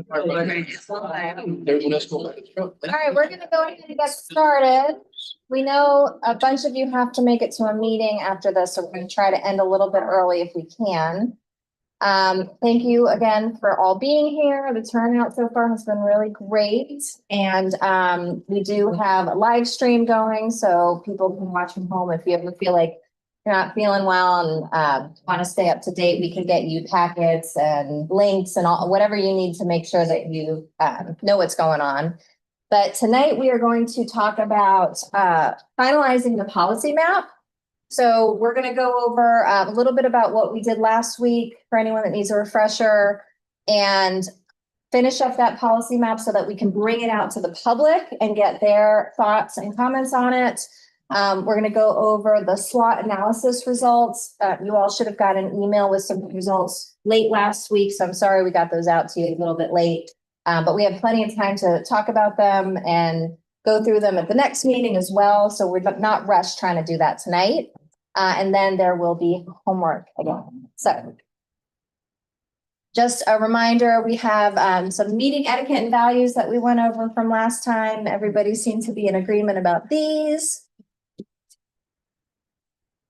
All right, we're gonna go ahead and get started. We know a bunch of you have to make it to a meeting after this, so we're gonna try to end a little bit early if we can. Thank you again for all being here. The turnout so far has been really great. And we do have a live stream going, so people can watch from home. If you ever feel like you're not feeling well and want to stay up to date, we can get you packets and links and all whatever you need to make sure that you know what's going on. But tonight we are going to talk about finalizing the policy map. So we're going to go over a little bit about what we did last week for anyone that needs a refresher and finish up that policy map so that we can bring it out to the public and get their thoughts and comments on it. We're going to go over the SWOT analysis results. You all should have got an email with some results late last week, so I'm sorry we got those out to you a little bit late. But we have plenty of time to talk about them and go through them at the next meeting as well. So we're not rushed trying to do that tonight. And then there will be homework again. So just a reminder, we have some meeting etiquette and values that we went over from last time. Everybody seemed to be in agreement about these.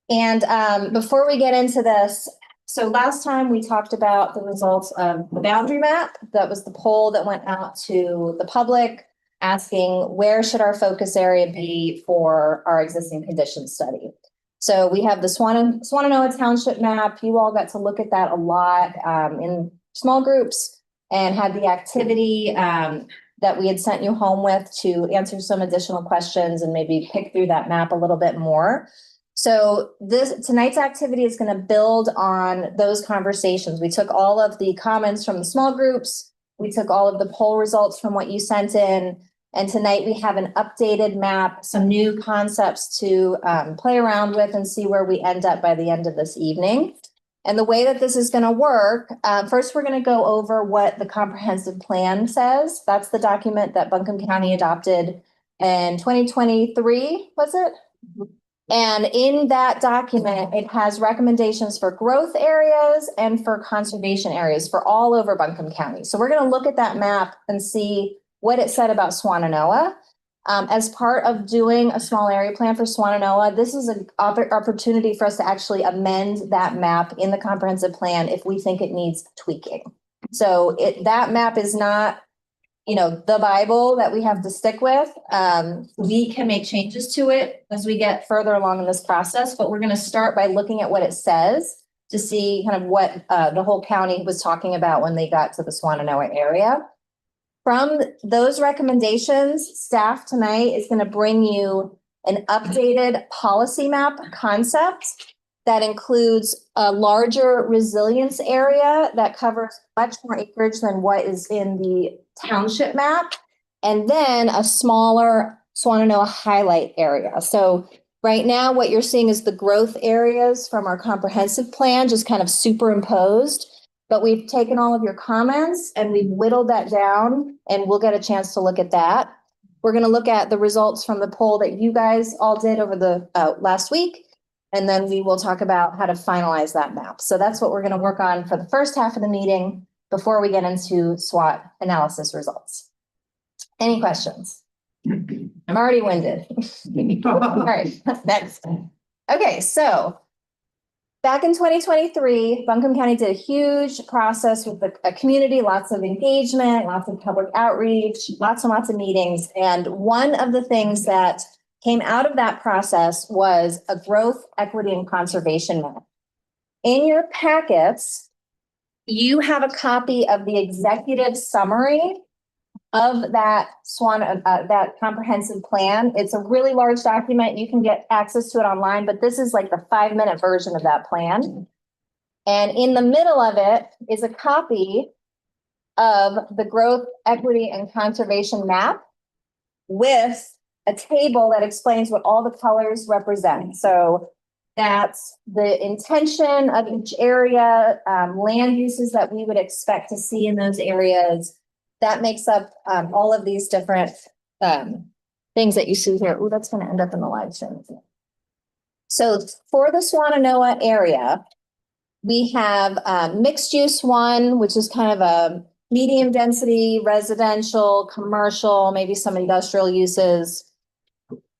And before we get into this, so last time we talked about the results of the boundary map. That was the poll that went out to the public asking where should our focus area be for our existing conditions study. So we have the Swannanoa Township map. You all got to look at that a lot in small groups and had the activity that we had sent you home with to answer some additional questions and maybe pick through that map a little bit more. So tonight's activity is going to build on those conversations. We took all of the comments from the small groups. We took all of the poll results from what you sent in. And tonight we have an updated map, some new concepts to play around with and see where we end up by the end of this evening. And the way that this is going to work, first we're going to go over what the comprehensive plan says. That's the document that Buncombe County adopted in 2023, was it? And in that document, it has recommendations for growth areas and for conservation areas for all over Buncombe County. So we're going to look at that map and see what it said about Swannanoa. As part of doing a small area plan for Swannanoa, this is an opportunity for us to actually amend that map in the comprehensive plan if we think it needs tweaking. So that map is not, the Bible that we have to stick with. We can make changes to it as we get further along in this process, but we're going to start by looking at what it says to see kind of what the whole county was talking about when they got to the Swannanoa area. From those recommendations, staff tonight is going to bring you an updated policy map concept that includes a larger resilience area that covers much more acreage than what is in the township map, and then a smaller Swannanoa highlight area. So right now what you're seeing is the growth areas from our comprehensive plan just kind of superimposed. But we've taken all of your comments and we've whittled that down, and we'll get a chance to look at that. We're going to look at the results from the poll that you guys all did over the last week, and then we will talk about how to finalize that map. So that's what we're going to work on for the first half of the meeting before we get into SWOT analysis results. Any questions? I'm already winded. All right, next. Okay, so back in 2023, Buncombe County did a huge process with a community, lots of engagement, lots of public outreach, lots and lots of meetings. And one of the things that came out of that process was a growth, equity, and conservation map. In your packets, you have a copy of the executive summary of that that comprehensive plan. It's a really large document. You can get access to it online, but this is like the 5-minute version of that plan. And in the middle of it is a copy of the growth, equity, and conservation map with a table that explains what all the colors represent. So that's the intention of each area, land uses that we would expect to see in those areas. That makes up all of these different things that you see here. Oh, that's going to end up in the live stream. So for the Swannanoa area, we have mixed use one, which is kind of a medium density, residential, commercial, maybe some industrial uses.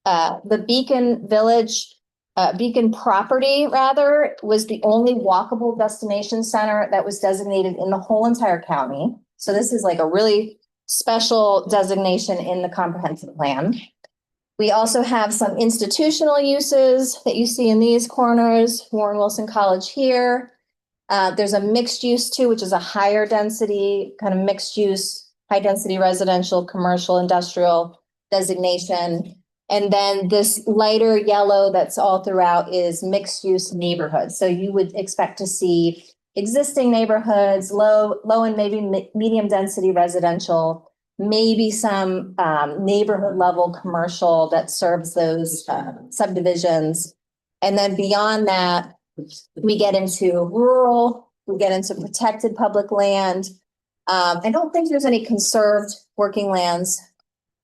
The Beacon Village, Beacon property rather, was the only walkable destination center that was designated in the whole entire county. So this is like a really special designation in the comprehensive plan. We also have some institutional uses that you see in these corners, Warren Wilson College here. There's a mixed use too, which is a higher density, kind of mixed use, high density residential, commercial, industrial designation. And then this lighter yellow that's all throughout is mixed use neighborhoods. So you would expect to see existing neighborhoods, low and maybe medium density residential, maybe some neighborhood level commercial that serves those subdivisions. And then beyond that, we get into rural, we get into protected public land. I don't think there's any conserved working lands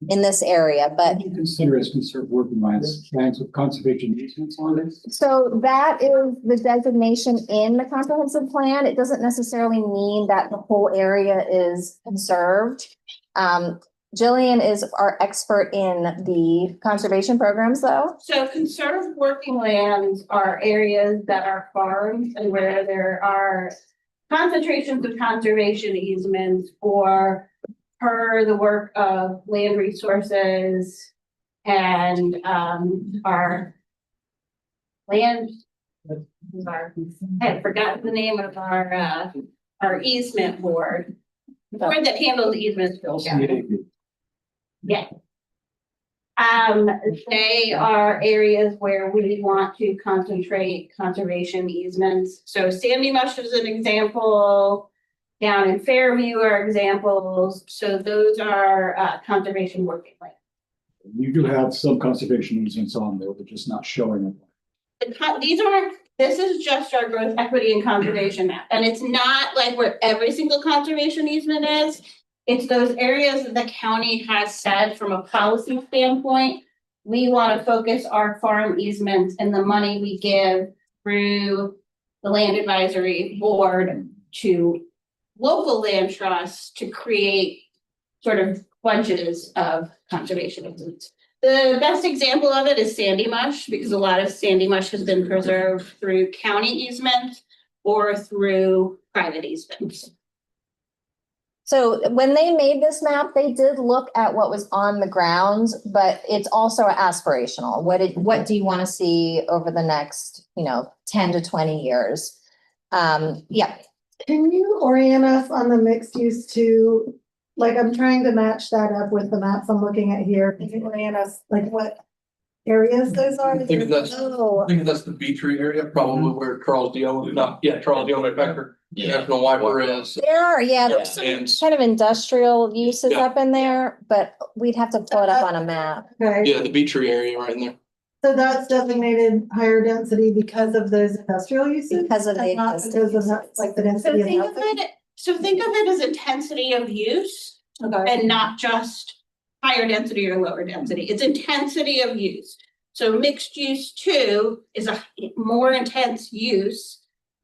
in this area, but you consider as conserved working lands with conservation easements on it. so that is the designation in the comprehensive plan. It doesn't necessarily mean that the whole area is conserved. Jillian is our expert in the conservation programs though. So conserved working lands are areas that are farms and where there are concentrations of conservation easements or per the work of land resources and our land. I had forgotten the name of our easement board. The board that handles easements. Yeah. They are areas where we want to concentrate conservation easements. So Sandy Mush is an example. Down in Fairview are examples. So those are conservation working lands. You do have some conservation easements on there, but just not showing them. This is just our growth equity and conservation map. And it's not like where every single conservation easement is. It's those areas that the county has said from a policy standpoint, we want to focus our farm easements and the money we give through the land advisory board to local land trusts to create sort of bunches of conservation easements. The best example of it is Sandy Mush, because a lot of Sandy Mush has been preserved through county easements or through private easements. So when they made this map, they did look at what was on the grounds, but it's also aspirational. What do you want to see over the next, 10 to 20 years? Yeah. Can you orient us on the mixed use too? Like, I'm trying to match that up with the maps I'm looking at here. Can you orient us, like what areas those are? I think that's the Beatree area, probably where Charles Dion, Charles Dion McBecker, National Library is. There's And some kind of industrial uses Yeah. up in there, but we'd have to pull it up on a map. Okay, yeah, the Beatree area right in there. so that's designated higher density because of those industrial uses? Because of the And not because of that, like the So density of think of housing? it as intensity of use Okay. and not just higher density or lower density. It's intensity of use. So mixed use 2 is a more intense use.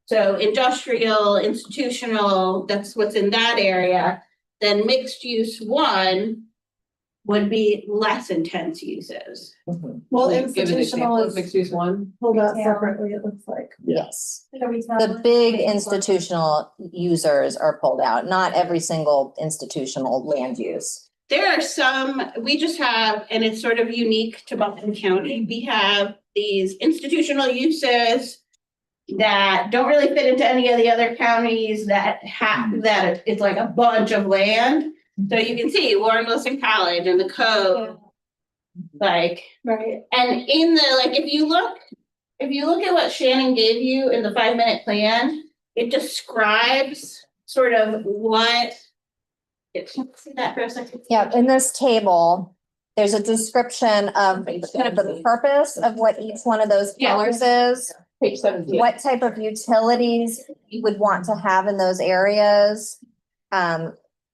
So industrial, institutional, that's what's in that area. Then mixed use 1 would be less intense uses. Well, Give an institutional example of is mixed use one. pulled out separately, it looks like. Yes. The big institutional users are pulled out, not every single institutional land use. There are some, we just have, and it's sort of unique to Buncombe County, we have these institutional uses that don't really fit into any of the other counties that have, that it's like a bunch of land. So you can see Warren Wilson College and the Cove, like, Right. and in the, like, if you look at what Shannon gave you in the 5-minute plan, it describes sort of what. See that for a second? Yeah, in this table, there's a description of kind of the purpose of what each one of those Yeah. pillars is. Page 17. What type of utilities you would want to have in those areas.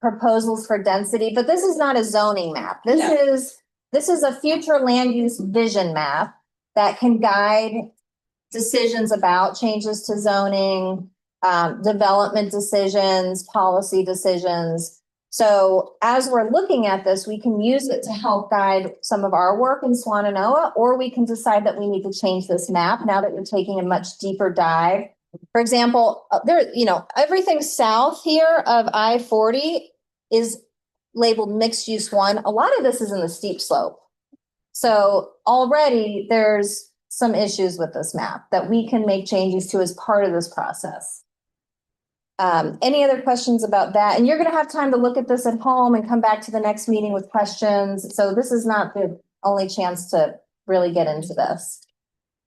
Proposals for density, but this is not a zoning map. This is a future land use vision map that can guide decisions about changes to zoning, development decisions, policy decisions. So as we're looking at this, we can use it to help guide some of our work in Swannanoa, or we can decide that we need to change this map now that you're taking a much deeper dive. For example, everything south here of I-40 is labeled mixed use 1. A lot of this is in the steep slope. So already there's some issues with this map that we can make changes to as part of this process. Any other questions about that? And you're going to have time to look at this at home and come back to the next meeting with questions. So this is not the only chance to really get into this.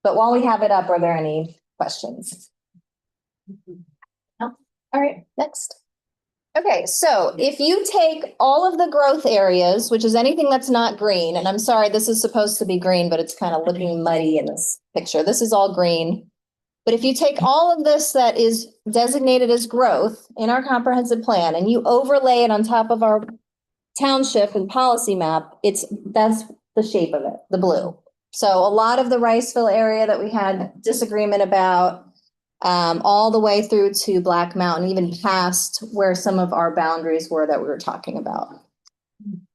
But while we have it up, are there any questions? No? All right, next. Okay, so if you take all of the growth areas, which is anything that's not green, and I'm sorry, this is supposed to be green, but it's kind of looking muddy in this picture. This is all green. But if you take all of this that is designated as growth in our comprehensive plan and you overlay it on top of our township and policy map, that's the shape of it, the blue. So a lot of the Riceville area that we had disagreement about, all the way through to Black Mountain, even past where some of our boundaries were that we were talking about.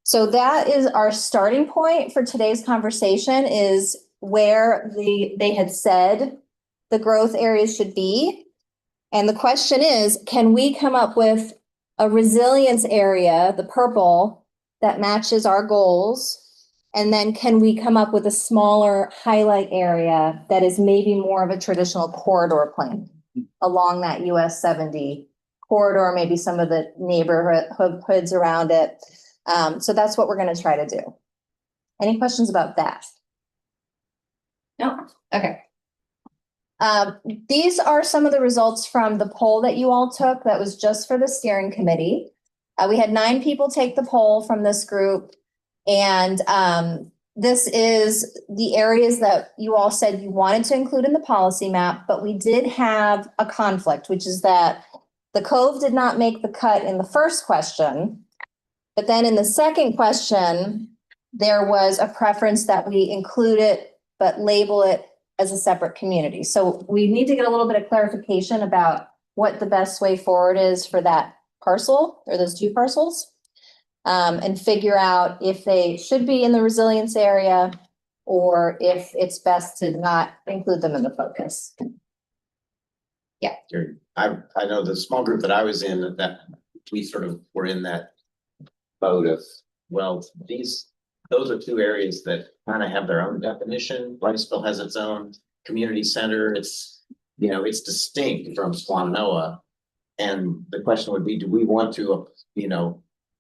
So that is our starting point for today's conversation, is where they had said the growth areas should be. And the question is, can we come up with a resilience area, the purple, that matches our goals? And then can we come up with a smaller highlight area that is maybe more of a traditional corridor plan along that US 70 corridor, maybe some of the neighborhoods around it. So that's what we're going to try to do. Any questions about that? No? Okay. These are some of the results from the poll that you all took. That was just for the steering committee. We had 9 people take the poll from this group. And this is the areas that you all said you wanted to include in the policy map, but we did have a conflict, which is that the Cove did not make the cut in the first question. But then in the second question, there was a preference that we include it, but label it as a separate community. So we need to get a little bit of clarification about what the best way forward is for that parcel or those 2 parcels. And figure out if they should be in the resilience area or if it's best to not include them in the focus. Yeah. I know the small group that I was in, that we sort of were in that boat of, well, those are 2 areas that kind of have their own definition. Riceville has its own community center. It's distinct from Swannanoa. And the question would be, do we want to,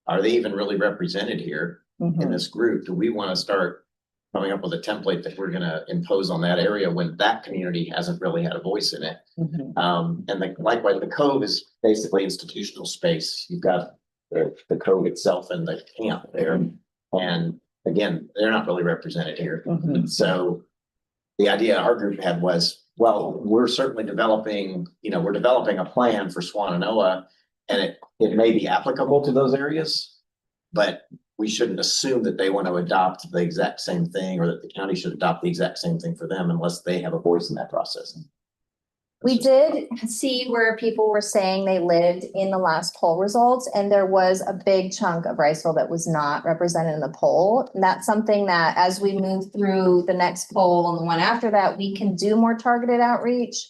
are they even really represented here in this group? Do we want to start coming up with a template that we're going to impose on that area when that community hasn't really had a voice in it? And likewise, the Cove is basically institutional space. You've got the Cove itself and the camp there. And again, they're not really represented here. So the idea our group had was, well, we're certainly developing a plan for Swannanoa, and it may be applicable to those areas, but we shouldn't assume that they want to adopt the exact same thing, or that the county should adopt the exact same thing for them unless they have a voice in that process. We did see where people were saying they lived in the last poll results, and there was a big chunk of Riceville that was not represented in the poll. And that's something that as we move through the next poll and the one after that, we can do more targeted outreach.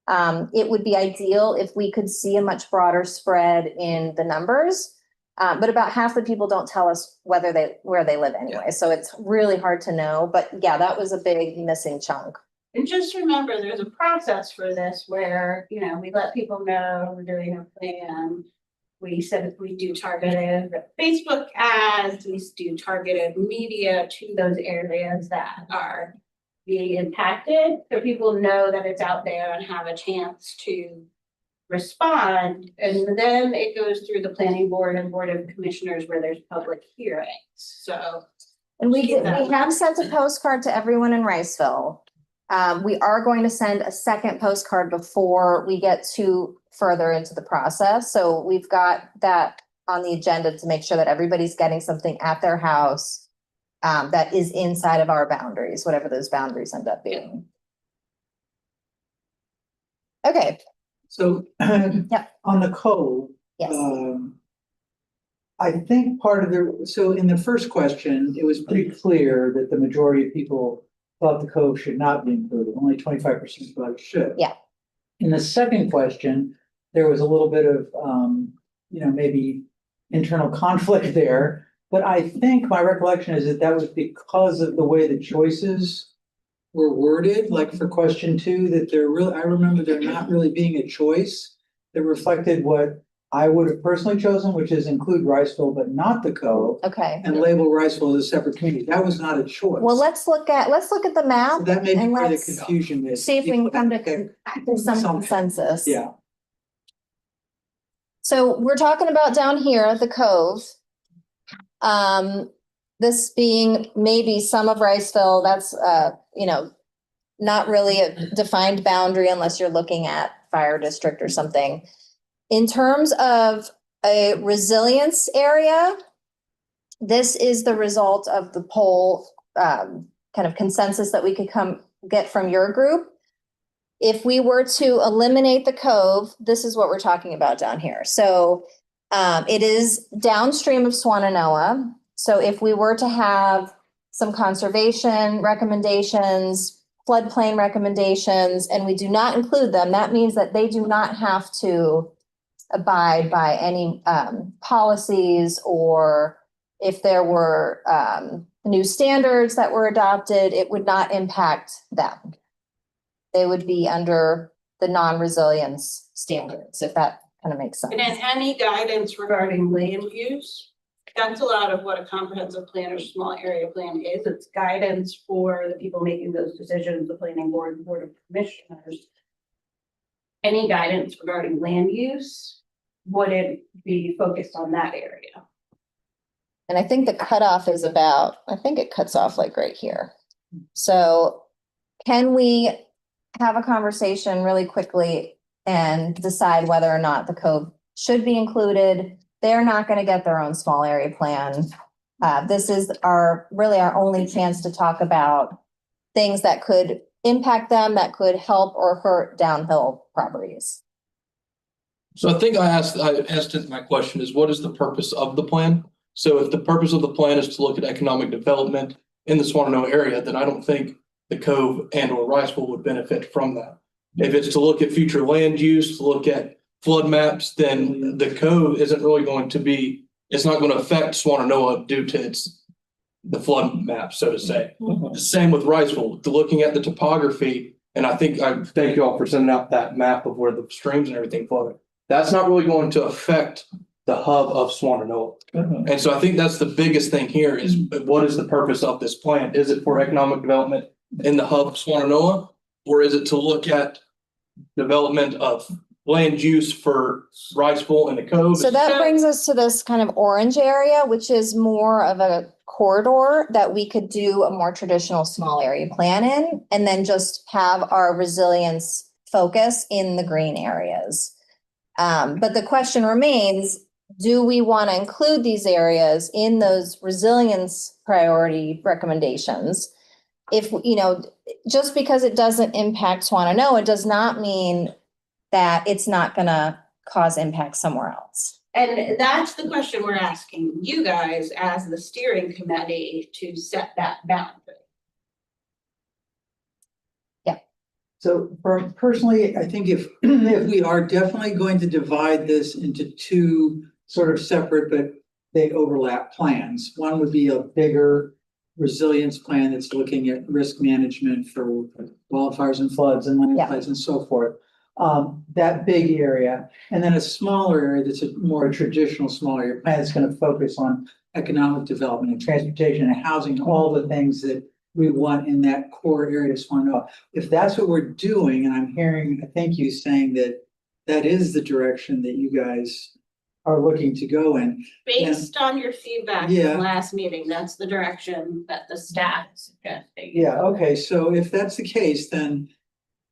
It would be ideal if we could see a much broader spread in the numbers, but about half the people don't tell us where they live anyway. So it's really hard to know, but yeah, that was a big missing chunk. And just remember, there's a process for this where, we let people know we're doing a plan. We said we do targeted Facebook ads, we do targeted media to those areas that are being impacted, so people know that it's out there and have a chance to respond. And then it goes through the planning board and board of commissioners where there's public hearings. So, and we have sent a postcard to everyone in Riceville. We are going to send a second postcard before we get too further into the process. So we've got that on the agenda to make sure that everybody's getting something at their house that is inside of our boundaries, whatever those boundaries end up being. Okay, So on the code, Yes, I think part of so in the first question, it was pretty clear that the majority of people thought the code should not be included. Only 25% thought it should. Yeah. In the second question, there was a little bit of, maybe internal conflict there. But I think my recollection is that that was because of the way the choices were worded, like for question 2, that I remember there not really being a choice that reflected what I would have personally chosen, which is include Riceville, but not the cove, okay. and label Riceville as a separate community. That was not a choice. Well, let's look at the So map, that may be and where the let's confusion is. see if we can come Okay. to some consensus. Yeah, So we're talking about down here, the cove. This being maybe some of Riceville, that's, not really a defined boundary unless you're looking at fire district or something. In terms of a resilience area, this is the result of the poll, kind of consensus that we could get from your group. If we were to eliminate the cove, this is what we're talking about down here. So it is downstream of Swannanoa. So if we were to have some conservation recommendations, floodplain recommendations, and we do not include them, that means that they do not have to abide by any policies, or if there were new standards that were adopted, it would not impact them. They would be under the non-resilience standards, if that kind of makes sense. And then any guidance regarding land use, that's a lot of what a comprehensive plan or small area plan is. It's guidance for the people making those decisions, the planning board, the board of commissioners. Any guidance regarding land use, would it be focused on that area? And I think the cutoff is I think it cuts off like right here. So can we have a conversation really quickly and decide whether or not the cove should be included? They're not going to get their own small area plan. This is our only chance to talk about things that could impact them, that could help or hurt downhill properties. So I think I asked in my question is, what is the purpose of the plan? So if the purpose of the plan is to look at economic development in the Swannanoa area, then I don't think the cove and or Riceville would benefit from that. If it's to look at future land use, to look at flood maps, then the cove isn't really going to be, it's not going to affect Swannanoa due to the flood map, so to say. The same with Riceville, looking at the topography, and I thank you all for sending out that map of where the streams and everything flow. That's not really going to affect the hub of Swannanoa. And so I think that's the biggest thing here is, what is the purpose of this plan? Is it for economic development in the hub of Swannanoa? Or is it to look at development of land use for Riceville and the cove? So that brings us to this kind of orange area, which is more of a corridor that we could do a more traditional small area plan in, and then just have our resilience focus in the green areas. But the question remains, do we want to include these areas in those resilience priority recommendations? If, just because it doesn't impact Swannanoa, it does not mean that it's not going to cause impact somewhere else. And that's the question we're asking you guys as the steering committee to set that boundary. So personally, I think if we are definitely going to divide this into two sort of separate, but they overlap plans. One would be a bigger resilience plan that's looking at risk management for wildfires and floods and landslides and so forth. That big area, and then a smaller area that's a more traditional small area plan that's going to focus on economic development and transportation and housing, all the things that we want in that core area of Swannanoa. If that's what we're doing, and I'm hearing, I think you saying that that is the direction that you guys are looking to go in. Based on your feedback from last meeting, that's the direction that the staff is suggesting. Yeah, okay, so if that's the case, then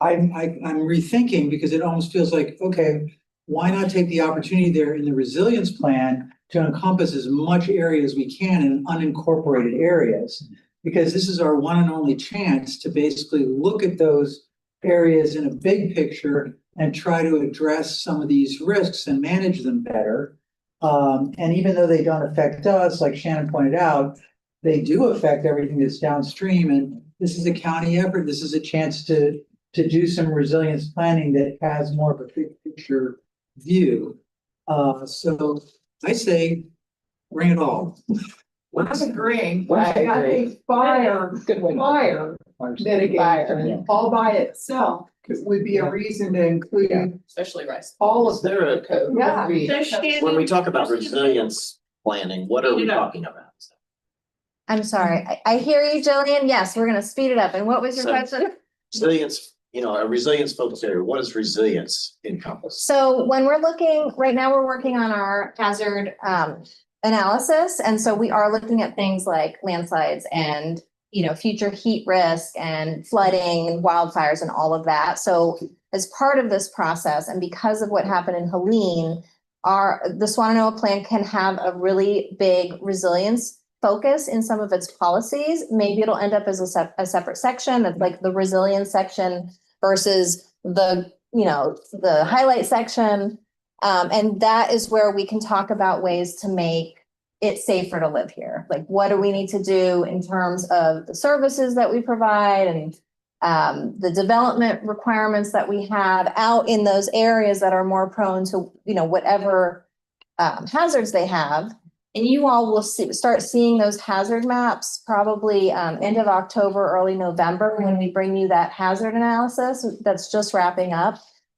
I'm rethinking, because it almost feels like, okay, why not take the opportunity there in the resilience plan to encompass as much area as we can in unincorporated areas? Because this is our one and only chance to basically look at those areas in a big picture and try to address some of these risks and manage them better. And even though they don't affect us, like Shannon pointed out, they do affect everything that's downstream. And this is a county effort. This is a chance to do some resilience planning that has more of a big picture view. So I say, bring it all. I'm agreeing, Well, but I think fire mitigation all by itself would be a reason to include Especially rice. all Is of there a, the, yeah. So Shannon- when we talk about resilience planning, what are we talking about? I'm sorry. I hear you, Jillian. Yes, we're gonna speed it up. And what was your So- question? Resilience, a resilience focused area, what does resilience encompass? So when we're looking, right now, we're working on our hazard analysis. And so we are looking at things like landslides and, future heat risk and flooding and wildfires and all of that. So as part of this process, and because of what happened in Helene, the Swannanoa plan can have a really big resilience focus in some of its policies. Maybe it'll end up as a separate section of like the resilience section versus the highlight section. And that is where we can talk about ways to make it safer to live here. Like, what do we need to do in terms of the services that we provide and the development requirements that we have out in those areas that are more prone to, whatever hazards they have. And you all will start seeing those hazard maps probably end of October, early November, when we bring you that hazard analysis that's just wrapping up.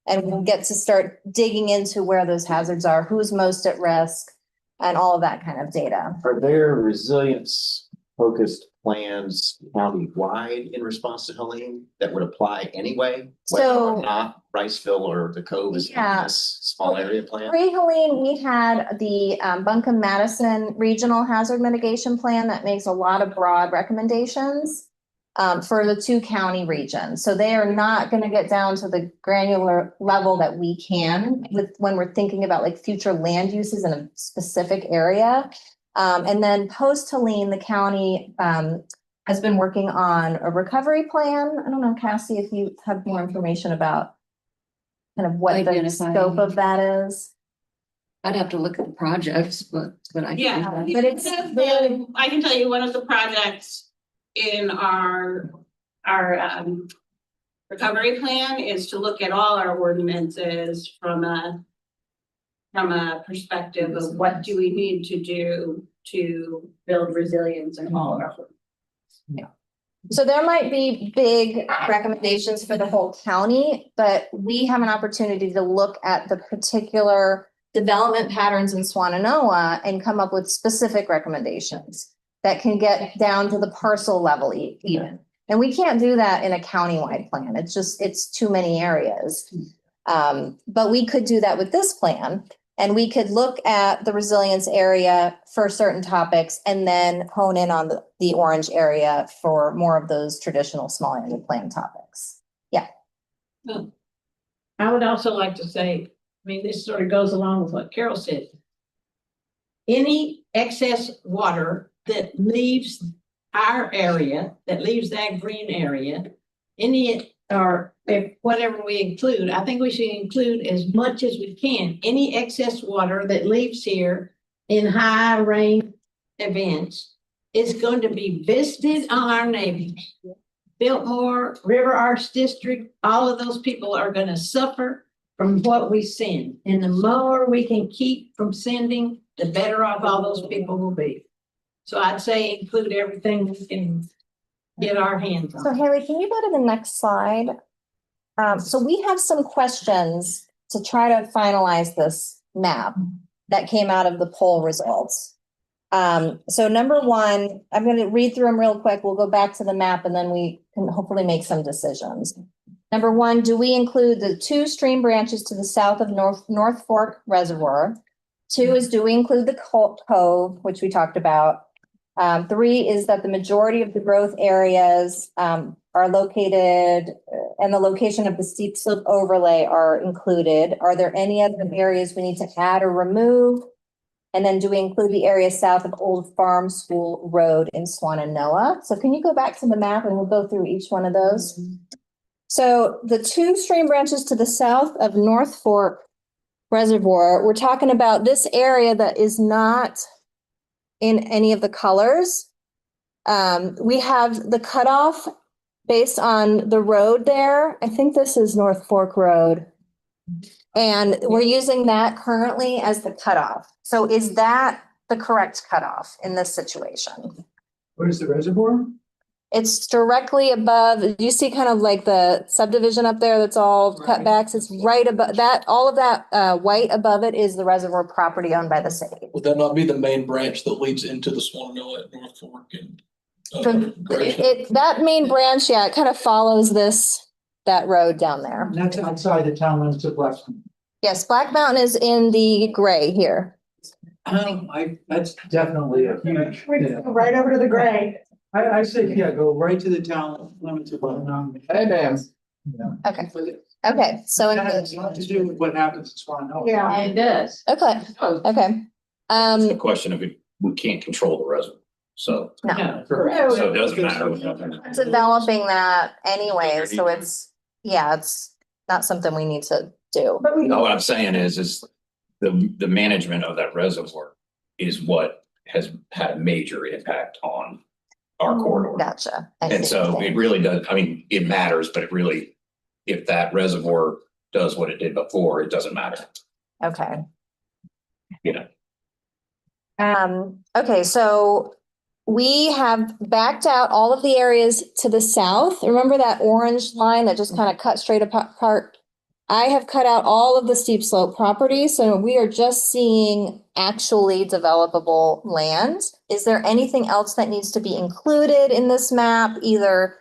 And we'll get to start digging into where those hazards are, who's most at risk, and all of that kind of data. Are there resilience focused plans county-wide in response to Helene that would apply anyway? Whether or So- not Riceville or the Cove is in Yeah. this small area plan? Pre-Helene, we had the Buncombe-Madison Regional Hazard Mitigation Plan that makes a lot of broad recommendations for the two county regions. So they are not going to get down to the granular level that we can when we're thinking about like future land uses in a specific area. And then post-Helene, the county has been working on a recovery plan. I don't know, Cassie, if you have more information about kind of what the Identifying. scope of that is. I'd have to look at the projects, but I. Yeah, But it's very- I can tell you one of the projects in our recovery plan is to look at all our ordinances from a perspective of what do we need to do to build resilience in all of our. So there might be big recommendations for the whole county, but we have an opportunity to look at the particular development patterns in Swannanoa and come up with specific recommendations that can get down to the parcel level even. And we can't do that in a countywide plan. It's too many areas. But we could do that with this plan. And we could look at the resilience area for certain topics and then hone in on the orange area for more of those traditional small area plan topics. I would also like to say, this sort of goes along with what Carol said. Any excess water that leaves our area, that leaves that green area, if whatever we include, I think we should include as much as we can. Any excess water that leaves here in high rain events is going to be visited on our neighbors. Biltmore, River Arts District, all of those people are going to suffer from what we send. And the more we can keep from sending, the better off all those people will be. So I'd say include everything we can get our hands So on. Haley, can you go to the next slide? So we have some questions to try to finalize this map that came out of the poll results. So number one, I'm going to read through them real quick. We'll go back to the map and then we can hopefully make some decisions. Number one, do we include the two stream branches to the south of North Fork Reservoir? Two is, do we include the cove, which we talked about? Three is that the majority of the growth areas are located and the location of the steep slope overlay are included. Are there any other areas we need to add or remove? And then do we include the area south of Old Farm School Road in Swannanoa? So can you go back to the map and we'll go through each one of those? So the two stream branches to the south of North Fork Reservoir, we're talking about this area that is not in any of the colors. We have the cutoff based on the road there. I think this is North Fork Road. And we're using that currently as the cutoff. So is that the correct cutoff in this situation? What is the reservoir? It's directly above, you see kind of like the subdivision up there that's all cutbacks. It's right above that, all of that white above it is the reservoir property owned by the city. Would that not be the main branch that leads into the Swannanoa at North Fork and? That main branch, yeah, it kind of follows that road down there. And that's outside the town limits of Blackstone. Yes, Black Mountain is in the gray here. That's definitely a huge. Yeah. Right over to the gray. I say, yeah, go right to the town limits of Blackstone. Hey, man. Yeah. Okay, so That has a lot to do with what happens in Swannanoa. Yeah. It does. okay. It's the question of we can't control the reservoir, so. No, So it doesn't matter. what happens. developing that anyway, so it's not something we need to do. But we, No, what I'm saying is the management of that reservoir is what has had a major impact on our corridor. Gotcha. I And see so what you're it really does, I mean, it matters, but it really, if that reservoir does what it did before, it doesn't matter, saying. Okay. you know? Okay, so we have backed out all of the areas to the south. Remember that orange line that just kind of cut straight apart? I have cut out all of the steep slope properties, so we are just seeing actually developable land. Is there anything else that needs to be included in this map, either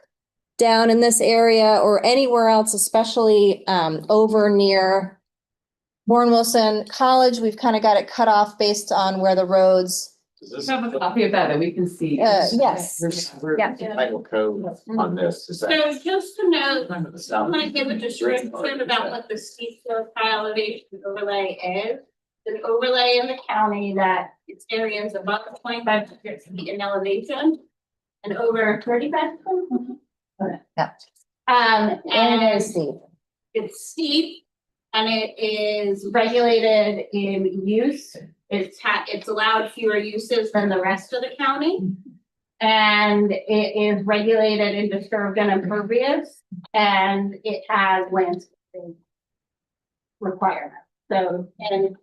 down in this area or anywhere else, especially over near Warren Wilson College? We've kind of got it cut off based on where the roads. Have a copy of that that we can see. Yes. Yeah. Title code on this, is that? So just to note, Some of the I south- want to give a description about what the steep slope high elevation overlay is. An overlay in the county that its areas above 2,500 feet in elevation and over 35. Yeah. And And it is steep. it's steep and it is regulated in use. It's allowed fewer uses than the rest of the county. And it is regulated in disturbed and impervious, and it has landscaping requirements. So, and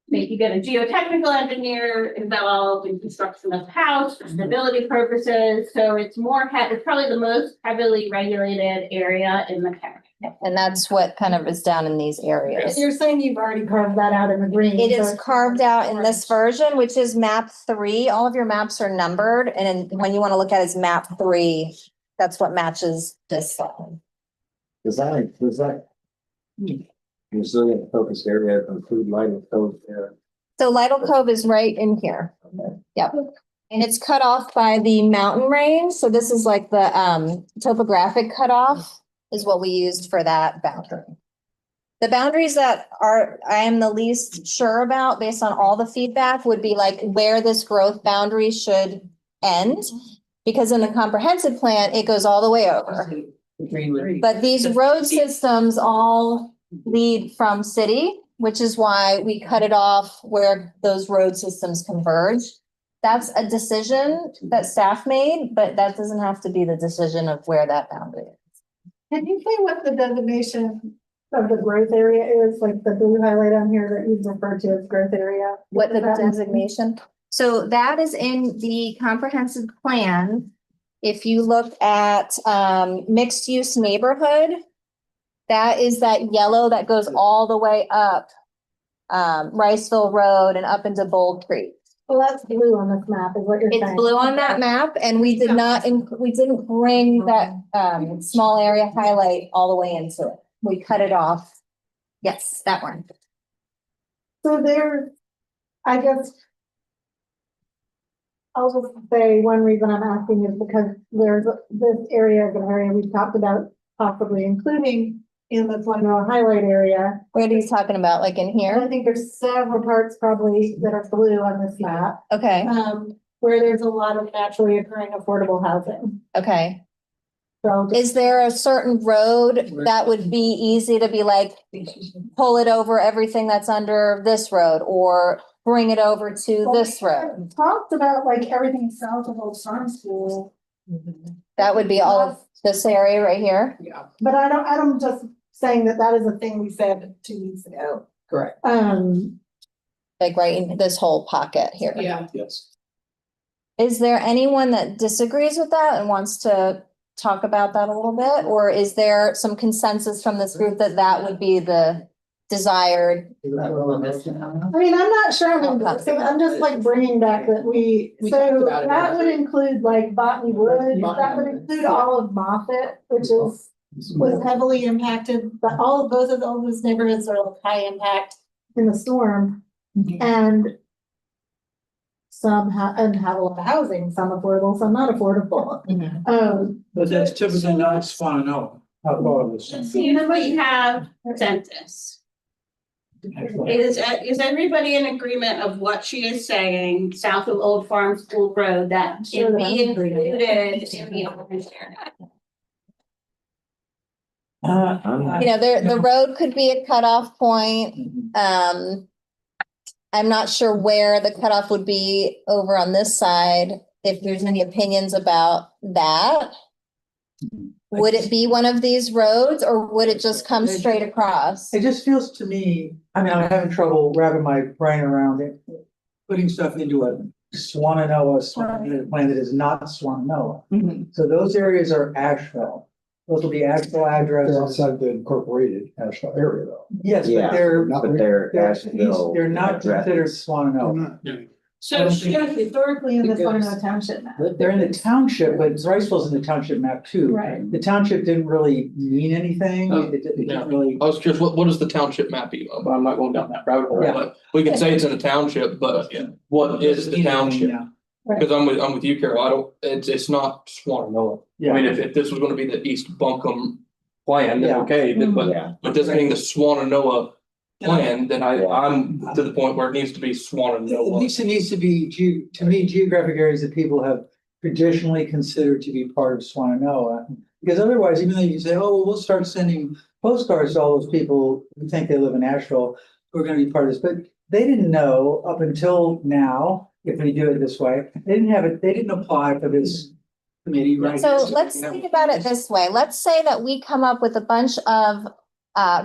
make you get a geotechnical engineer involved in construction of the house for stability purposes. So it's it's probably the most heavily regulated area in the county. And that's what kind of is down in these areas. you're saying you've already carved that out in the green. It so is it's- carved out in this version, which is map 3. All of your maps are numbered, and when you want to look at is map 3, that's what matches this line. Does that resilient focus area include lighting code there? So Lytle Cove is right in here. Yep. And it's cut off by the mountain range. So this is like the topographic cutoff is what we used for that boundary. The boundaries that I am the least sure about based on all the feedback would be like where this growth boundary should end. Because in the comprehensive plan, it goes all the way over. But these road systems all lead from city, which is why we cut it off where those road systems converge. That's a decision that staff made, but that doesn't have to be the decision of where that boundary is. Can you say what the designation of the growth area is, like the blue highlight on here that you've referred to as growth area? What the does that mean? designation? So that is in the comprehensive plan. If you look at mixed use neighborhood, that is that yellow that goes all the way up Riceville Road and up into Bold Creek. Well, that's blue on this map is what you're saying. It's blue on that map, and we did not, we didn't bring that small area highlight all the way into it. We cut it off. Yes, that one. So there, I guess. I'll just say one reason I'm asking is because there's this area of an area we've talked about possibly including in the Swannanoa highlight area. What are you talking about, like in And I here? think there's several parts probably that are blue on this map, Okay, where there's a lot of naturally occurring affordable housing. okay. Is there a certain road that would be easy to be like, pull it over everything that's under this road or bring it over to this road? Talked about like everything south of Old Farm School, That would be all of this area right here? but I'm just saying that that is a thing we said 2 weeks ago. Correct. Like right in this whole pocket here? Yeah. Yes. Is there anyone that disagrees with that and wants to talk about that a little bit? Or is there some consensus from this group that that would be the desired? I mean, I'm not sure I'm endorsing, I'm just like bringing back that We so talked about it. that would include like Botany Wood, that would include all of Moffett, which was heavily impacted, but both of those neighborhoods are like high impact in the storm. And some have a lot of housing, some affordable, some not affordable. But that's typically not Swannanoa. How far of this? Let's see if we have census. Is everybody in agreement of what she is saying, south of Old Farm School Road, that Sure, it be I'm agreeing. included in the open area? You know, the road could be a cutoff point. I'm not sure where the cutoff would be over on this side, if there's any opinions about that. Would it be one of these roads or would it just come straight across? It just feels to me, I mean, I'm having trouble wrapping my brain around it, putting stuff into a Swannanoa plan that is not Swannanoa. So those areas are Asheville. Those will be Asheville They're addresses. outside the incorporated Asheville area though. Yes, Yeah. but they're, But they're they're, Asheville. they're not considered Swannanoa. So Historically in the Because- Swannanoa Township map. They're in the township, but Riceville's in the township map too. Right. The township didn't really mean anything. It didn't really. I was curious, what is the township map? But I'm not going down that rabbit hole, Yeah. but we can say it's in a township, but what is the township? Yeah. Because I'm with you, Carol. It's not Swannanoa. I mean, if this was gonna be the East Buncombe plan, then Yeah. okay, but, Yeah. but this being the Swannanoa plan, then Yeah. I'm to the point where it needs to be At Swannanoa. least it needs to be, to me, geographic areas that people have traditionally considered to be part of Swannanoa. Because otherwise, even though you say, oh, we'll start sending postcards to all those people who think they live in Asheville, who are gonna be part of this, but they didn't know up until now, if we do it this way, they didn't apply for this committee, right? So let's think about it this way. Let's say that we come up with a bunch of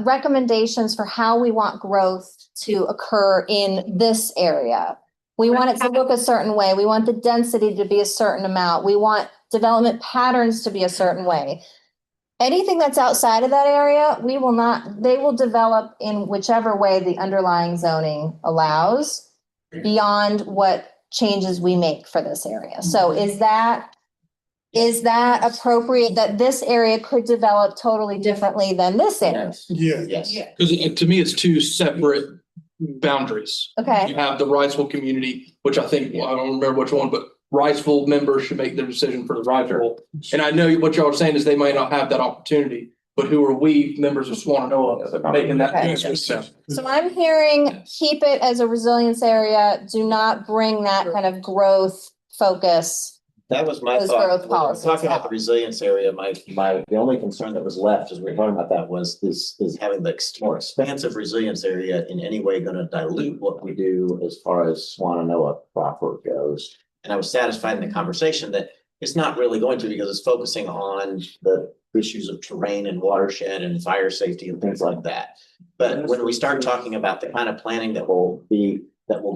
recommendations for how we want growth to occur in this area. We want it to look a certain way. We want the density to be a certain amount. We want development patterns to be a certain way. Anything that's outside of that area, they will develop in whichever way the underlying zoning allows beyond what changes we make for this area. So is that appropriate that this area could develop totally differently than this area? Yes. Because to me, it's two separate boundaries. Okay, You have the Riceville community, which I think, I don't remember which one, but Riceville members should make their decision for the Riceville. And I know what y'all are saying is they may not have that opportunity, but who are we, members of Swannanoa, making that Okay. decision? so I'm hearing, keep it as a resilience area, do not bring that kind of growth focus. That was my Those thought. growth When we were policies. talking about the resilience area, the only concern that was left as we were talking about that is having the more expansive resilience area in any way gonna dilute what we do as far as Swannanoa proper goes. And I was satisfied in the conversation that it's not really going to, because it's focusing on the issues of terrain and watershed and fire safety and things like that. But when we start talking about the kind of planning that will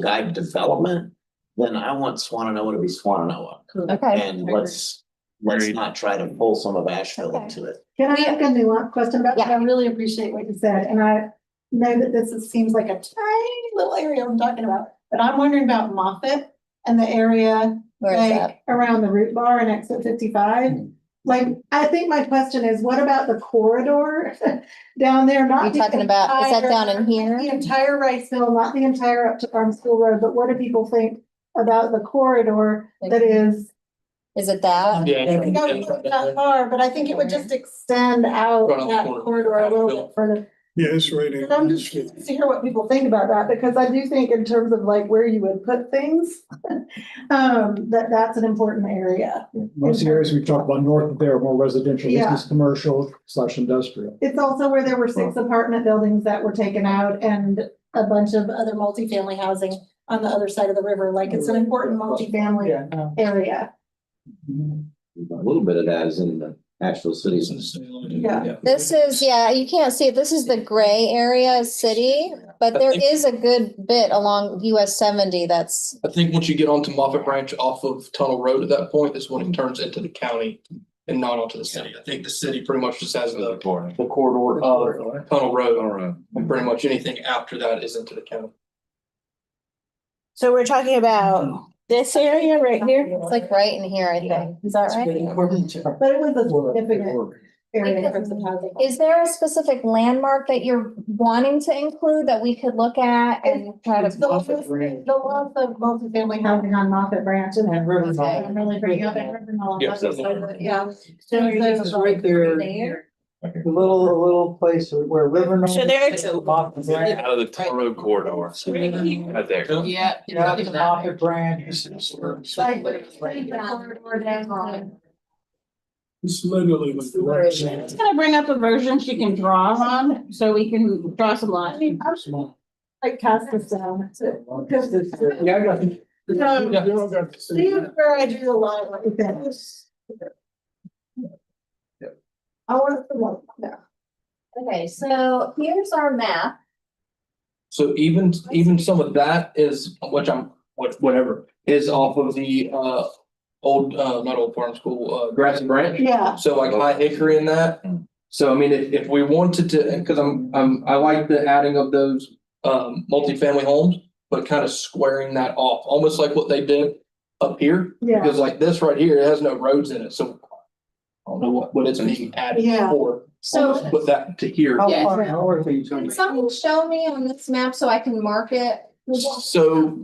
guide development, then I want Swannanoa to be Swannanoa. Okay, And let's not try to pull some of Asheville into it. Can I ask a nuanced question about that? Yeah. I really appreciate what you said, and I know that seems like a tiny little area I'm talking about, but I'm wondering about Moffett and the area where is that? like around the root bar and exit 55. Like, I think my question is, what about the corridor down there? Not You the talking about, is that down in entire- here? The entire Riceville, not the entire up to Farm School Road, but what do people think about the corridor that is? Is it that? Yeah. It goes that far, but I think it would just extend out Right on the that corner. corridor a little bit further. Yes, right. And I'm just curious to hear what people think about that, because I do think in terms of like where you would put things, that's an important area. Most of the areas we've talked about north of there are more residential, this is commercial / industrial. It's also where there were 6 apartment buildings that were taken out and a bunch of other multifamily housing on the other side of the river. Like, it's an important multifamily area. A little bit of that is in the actual cities. Yeah. This is, yeah, you can't see it. This is the gray area city, but there is a good bit along US 70 that's, I think once you get onto Moffett Branch off of Tunnel Road at that point, is when it turns into the county and not onto the city. I think the city pretty much just has the corridor of Tunnel Road, and pretty much anything after that is into the county. So we're talking about this area right here? it's like right in here, I think. Is that right? But it was a significant area for some housing. Is there a specific landmark that you're wanting to include that we could look at and try The to? loss of multifamily housing on Moffett Branch and then River. I'm really bringing up that River Knoll. Yes, that's Yeah. This is right there. A little place where River Knoll. So there- Out of the Tunnel Road corridor. Right there. Yeah. Yeah, it's Moffett Branch. Like, the corridor down. It's literally like the right side. Just gonna bring up a version she can draw on, so we can draw some lines. Like cast this down. Yeah, I got it. See where I drew the line like this. I want to look now. Okay, so here's our map. So even some of that is, whatever, is off of the old, not old farm school, Grassy Branch. Yeah. So like High Hickory and that. So I mean, if we wanted to, cause I like the adding of those multifamily homes, but kind of squaring that off, almost like what they did up here. Yeah. Because like this right here, it has no roads in it, so I don't know what it's being added Yeah. for. So Almost put that to here. How far north are you can talking? someone show me on this map so I can mark it? So,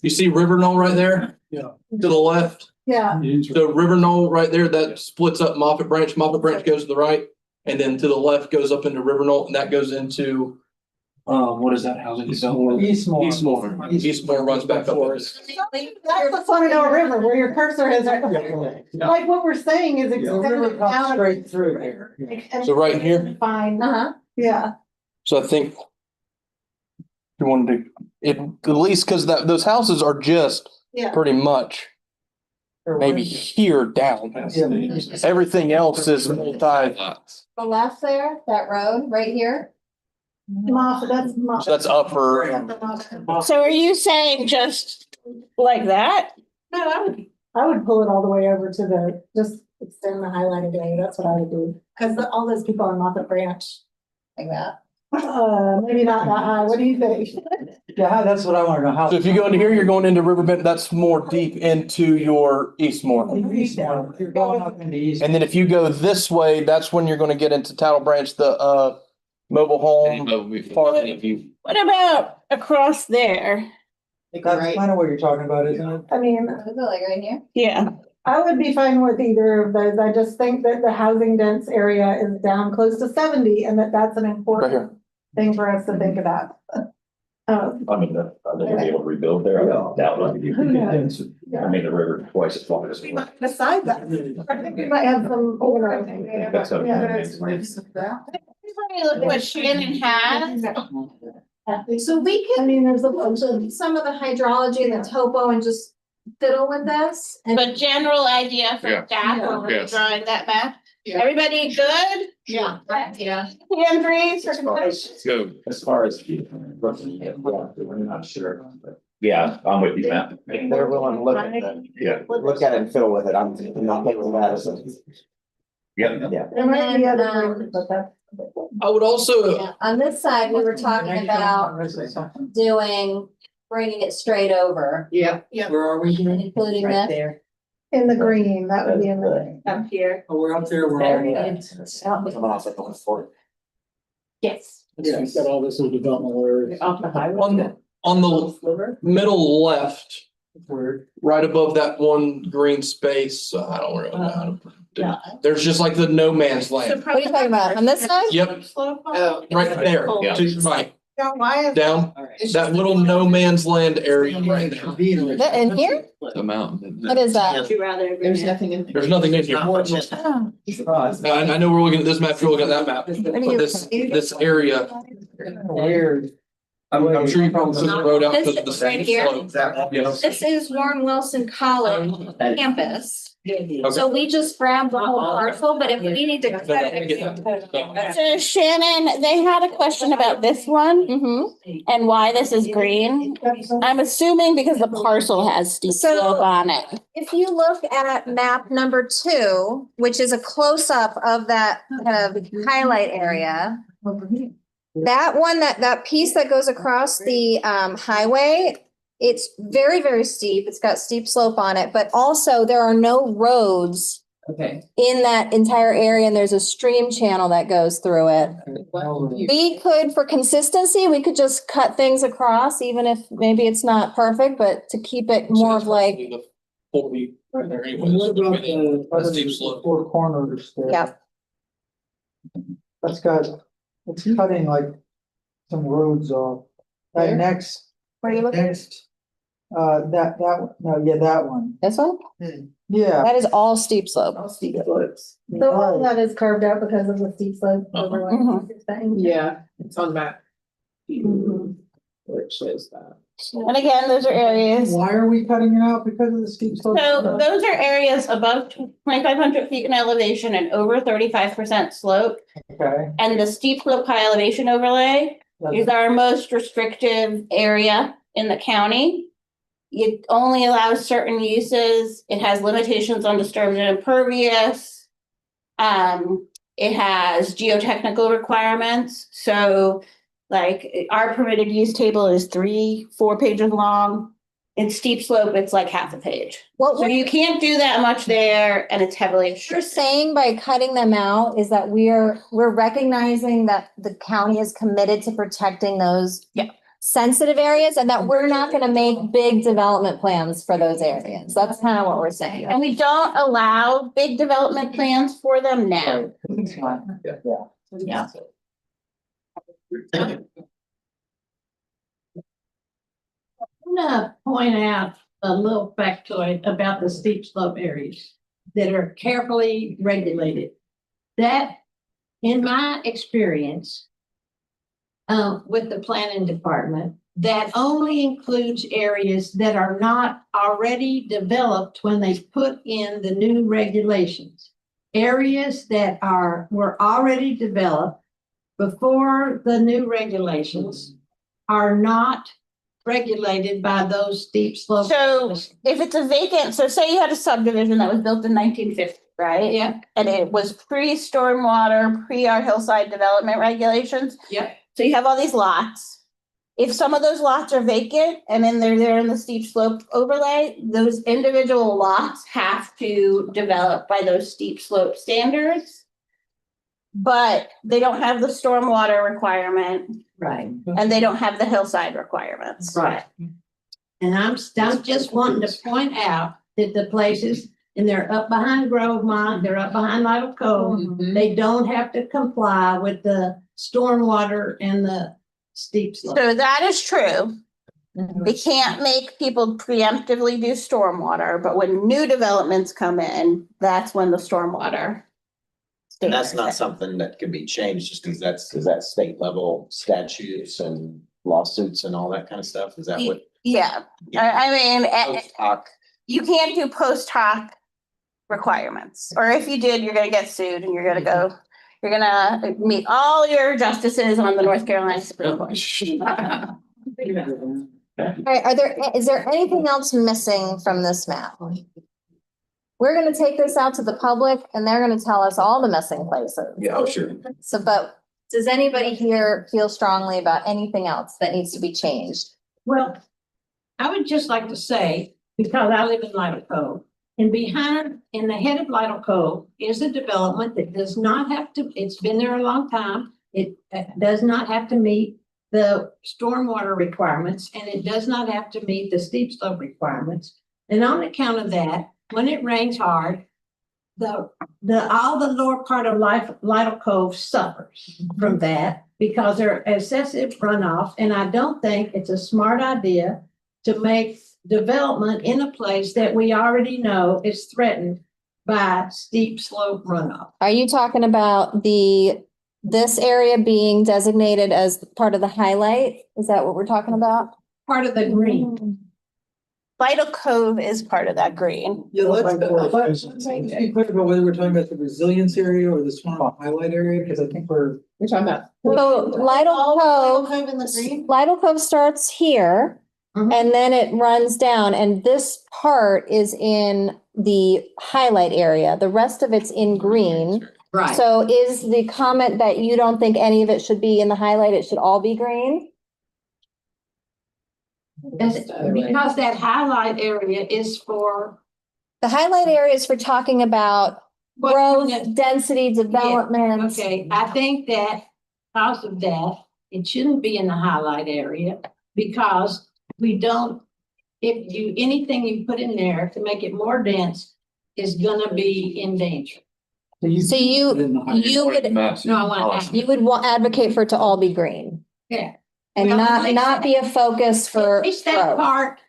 you see River Knoll right there? Yeah. To the left, Yeah, so River Knoll right there, that splits up Moffett Branch goes to the right. And then to the left goes up into River Knoll, and that goes into, what is that housing? Eastmore. Eastmore runs back up. that's the Swannanoa River where your cursor is. Like what we're saying is The river extended comes out. straight through here. So right here? Fine, Uh-huh. yeah. So I think you wanted to, at least because those houses are just Yeah. pretty much maybe here down. Everything else is multi. The left there, that road right here. Moffett, that's Moffett. So that's upper. So are you saying just like that? No, I would pull it all the way over to the, just extend the highlighted area, that's what I would do. Cause all those people on Moffett Branch, Like that. maybe not that high, what do you think? Yeah, that's what I want to know. How. So if you go into here, you're going into Riverbend, that's more deep into your Eastmore. Eastmore, you're going up into East. And then if you go this way, that's when you're gonna get into Tattle Branch, the mobile home. park. What about across there? That's kind of what you're talking about, isn't it? I mean, Is it like right here? Yeah. I would be fine with either of those, I just think that the housing dense area is down close to 70 and that's an Right important here. thing for us to think about. I mean, are they gonna be able to rebuild there? I doubt it. Who knows? I mean, the river twice as long as. We might decide that, I think we might have some. That's okay. Look what Shannon has. So we I could mean, there's a bunch of. some of the hydrology and the topo and just fiddle with this. And But general idea for Yeah. staff when we're Yes. drawing that map. Yeah. Everybody good? Yeah. yeah. Hand raised or As far as, go, as far as. We're not sure. Yeah, I'm with you, Matt. They're willing to look at it, Yeah. look at it and fiddle with it, I'm not with that. Yeah. Yeah. There might be And then, other, but that's. I would also, yeah, on this side, we were talking about bringing it straight over, Yeah. Where are we? including Right this. there. In the green, that would be in the. Up here. Oh, we're up there, we're There all. it is. Come off at the fort. Yes. You've got all this little developmental areas. Off the highway. on the middle left, Word. right above that one green space, I don't really know how to There's just like the no man's land. What are you talking about? On this side? Yep, Oh. right there, Yeah. to your right, Now, why is? down, that little no man's land area right there. In here? The mountain. What is that? Would you rather? There's nothing in there. There's nothing in here. Oh. I know we're looking at this map, you're looking at that map, What are but you- this area, Weird. I'm sure you probably took the road out because of the. This right here? slope. Yes. This is Warren Wilson College campus. So we just grabbed the whole parcel, but if we need to cut it. So Shannon, they had a question about this one Mm-hmm. and why this is green. I'm assuming because the parcel has steep So- slope on it. If you look at map number 2, which is a close-up of that kind of highlight area. That one, that piece that goes across the highway, it's very, very steep. It's got steep slope on it, but also there are no roads Okay. in that entire area, and there's a stream channel that goes through it. We could, for consistency, we could just cut things across, even if maybe it's not perfect, but to keep it more of like, The 40 there anyways. What about That's steep the slope. four corners there? yeah. It's cutting like some roads off. That next, Where are you looking? that one. This one? Yeah. That is all steep slope. I'll see it looks. So all of that is carved out because of the steep slope overlay. Mhm. you're saying? Yeah, it's on map. Mhm. Where it shows that. And again, those are areas. Why are we cutting it out? Because of the steep slope? So those are areas above 2,500 feet in elevation and over 35% slope. Okay. And the steep slope high elevation overlay is our most restrictive area in the county. It only allows certain uses. It has limitations on disturbed and impervious. It has geotechnical requirements. So like our permitted use table is 3-4 pages long. In steep slope, it's like half a page. What So you can't do that much there and it's heavily you're restricted. saying by cutting them out is that we're recognizing that the county is committed to protecting those sensitive areas, and that we're not gonna make big development plans for those areas. That's kind of what we're saying. And we don't allow big development plans for them now. Yeah. I'm gonna point out a little factoid about the steep slope areas that are carefully regulated. That, in my experience, with the planning department, that only includes areas that are not already developed when they put in the new regulations. Areas that were already developed before the new regulations are not regulated by those steep slopes. So if it's a vacant, so say you had a subdivision that was built in 1950, right? Yeah. And it was pre-stormwater, pre our hillside development regulations. Yep. So you have all these lots. If some of those lots are vacant and then they're there in the steep slope overlay, those individual lots have to develop by those steep slope standards. But they don't have the stormwater requirement Right. and they don't have the hillside requirements. Right. And I'm just wanting to point out that the places, and they're up behind Grovemont, they're up behind Lytle Cove, they don't have to comply with the stormwater and the steep slope. So that is true. They can't make people preemptively do stormwater, but when new developments come in, that's when the stormwater. And that's not standards. something that could be changed just because is that state level statutes and lawsuits and all that kind of stuff? Is that what? Yeah, I mean, Post hoc? you can't do post hoc requirements, or if you did, you're gonna get sued and you're gonna meet all your justices on the North Carolina Supreme Court. All right, is there anything else missing from this map? We're gonna take this out to the public and they're gonna tell us all the missing places. Yeah, sure. So, but does anybody here feel strongly about anything else that needs to be changed? Well, I would just like to say, because I live in Lytle Cove, and in the head of Lytle Cove is a development that does not have to, it's been there a long time. It does not have to meet the stormwater requirements, and it does not have to meet the steep slope requirements. And on account of that, when it rains hard, all the lower part of Lytle Cove suffers from that because there are excessive runoff, and I don't think it's a smart idea to make development in a place that we already know is threatened by steep slope runoff. Are you talking about this area being designated as part of the highlight? Is that what we're talking about? Part of the green. Vital Cove is part of that green. Yeah, let's be clear about whether we're talking about the resilience area or the Swannanoa highlight area, because I think we're. We're talking about. So Lytle Cove, in the green? Lytle Cove starts here Mhm. and then it runs down, and this part is in the highlight area. The rest of it's in green. Right. So is the comment that you don't think any of it should be in the highlight, it should all be green? Because that highlight area is for. The highlight area is for talking about what- growth, density, development. Okay, I think that because of that, it shouldn't be in the highlight area because we don't, anything you put in there to make it more dense is gonna be in danger. So you would, No, I want to. you would advocate for it to all be green Yeah. and Well, at least not be a focus for At least that growth. part,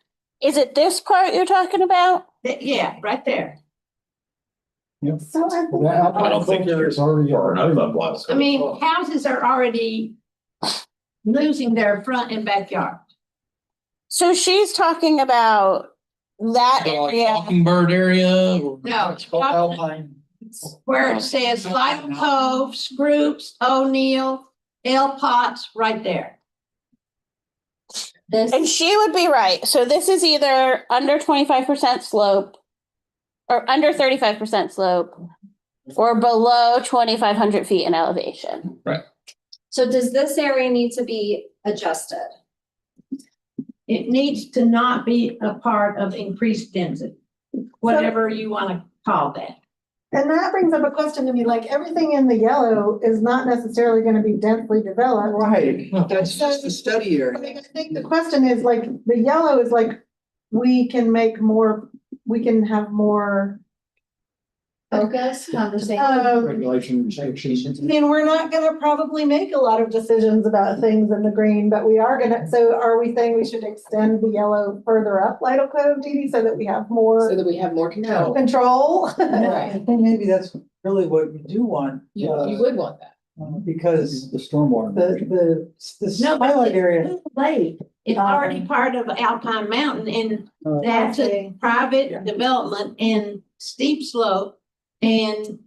Is it this part you're talking about? yeah, right there. So I think. I don't think There's there's already. far enough up once. I mean, houses are already losing their front and backyard. So she's talking about that Like area. Mockingbird area or? No, Alpine. where it says Lytle Cove, Scroops, O'Neill, L Potts, right there. And she would be right. So this is either under 25% slope or under 35% slope or below 2,500 feet in elevation. So does this area need to be adjusted? It needs to not be a part of increased density, whatever you want to call that. And that brings up a question to me, like everything in the yellow is not necessarily gonna be densely developed. Right, that's just the study I area. mean, I think the question is like, the yellow is like, we can have more. Focus, conversation. Regulation restrictions. I mean, we're not gonna probably make a lot of decisions about things in the green, but we are gonna, so are we saying we should extend the yellow further up Lytle Cove, Dee Dee, so that we have more So that we have more control. control? I think maybe that's really what you do want. You would want that. Because The stormwater. the No, but highlight it's area. too late. It's already part of Alpine Mountain and that's a private development in steep slope. And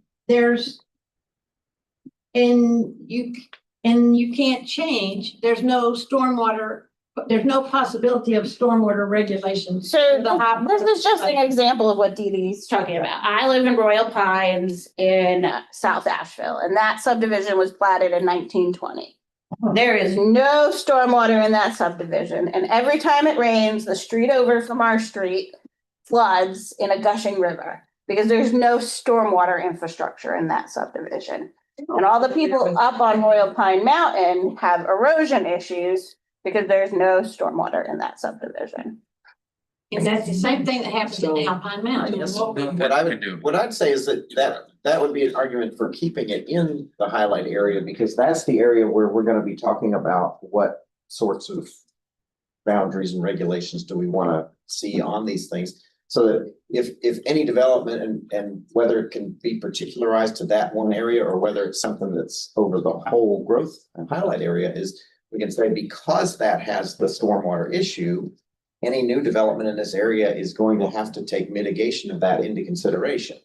you can't change, there's no stormwater, there's no possibility of stormwater regulations. So this is just an example of what Dee Dee's talking about. I live in Royal Pines in South Asheville, and that subdivision was platted in 1920. There is no stormwater in that subdivision, and every time it rains, the street over from our street floods in a gushing river because there's no stormwater infrastructure in that subdivision. And all the people up on Royal Pine Mountain have erosion issues because there's no stormwater in that subdivision. And that's the same thing that happens in Alpine Mountain. What I'd say is that would be an argument for keeping it in the highlight area, because that's the area where we're gonna be talking about what sorts of boundaries and regulations do we wanna see on these things. So that if any development and whether it can be particularized to that one area or whether it's something that's over the whole growth and highlight area, is we can say because that has the stormwater issue, any new development in this area is going to have to take mitigation of that into consideration.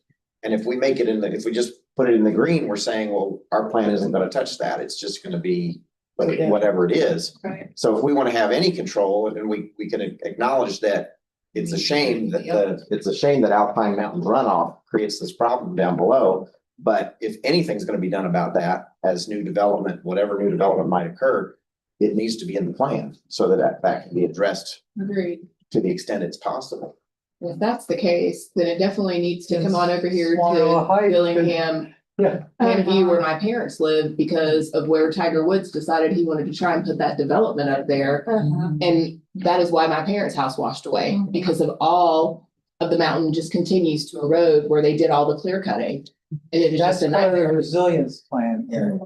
And if we make it if we just put it in the green, we're saying, well, our plan isn't gonna touch that. It's just gonna be whatever it is. Right. So if we wanna have any control, and we can acknowledge that it's a shame that Alpine Mountain runoff creates this problem down below. But if anything's gonna be done about that as new development, whatever new development might occur, it needs to be in the plan so that can be addressed Agreed. to the extent it's possible. If that's the case, then it definitely needs to come on over here Swannanoa to Heights. Billingham. Yeah. And view where my parents live because of where Tiger Woods decided he wanted to try and put that development up there. And that is why my parents' house washed away because of all of of the mountain just continues to erode where they did all the clear cutting. And it is That's just a part of the nightmare. resilience plan area,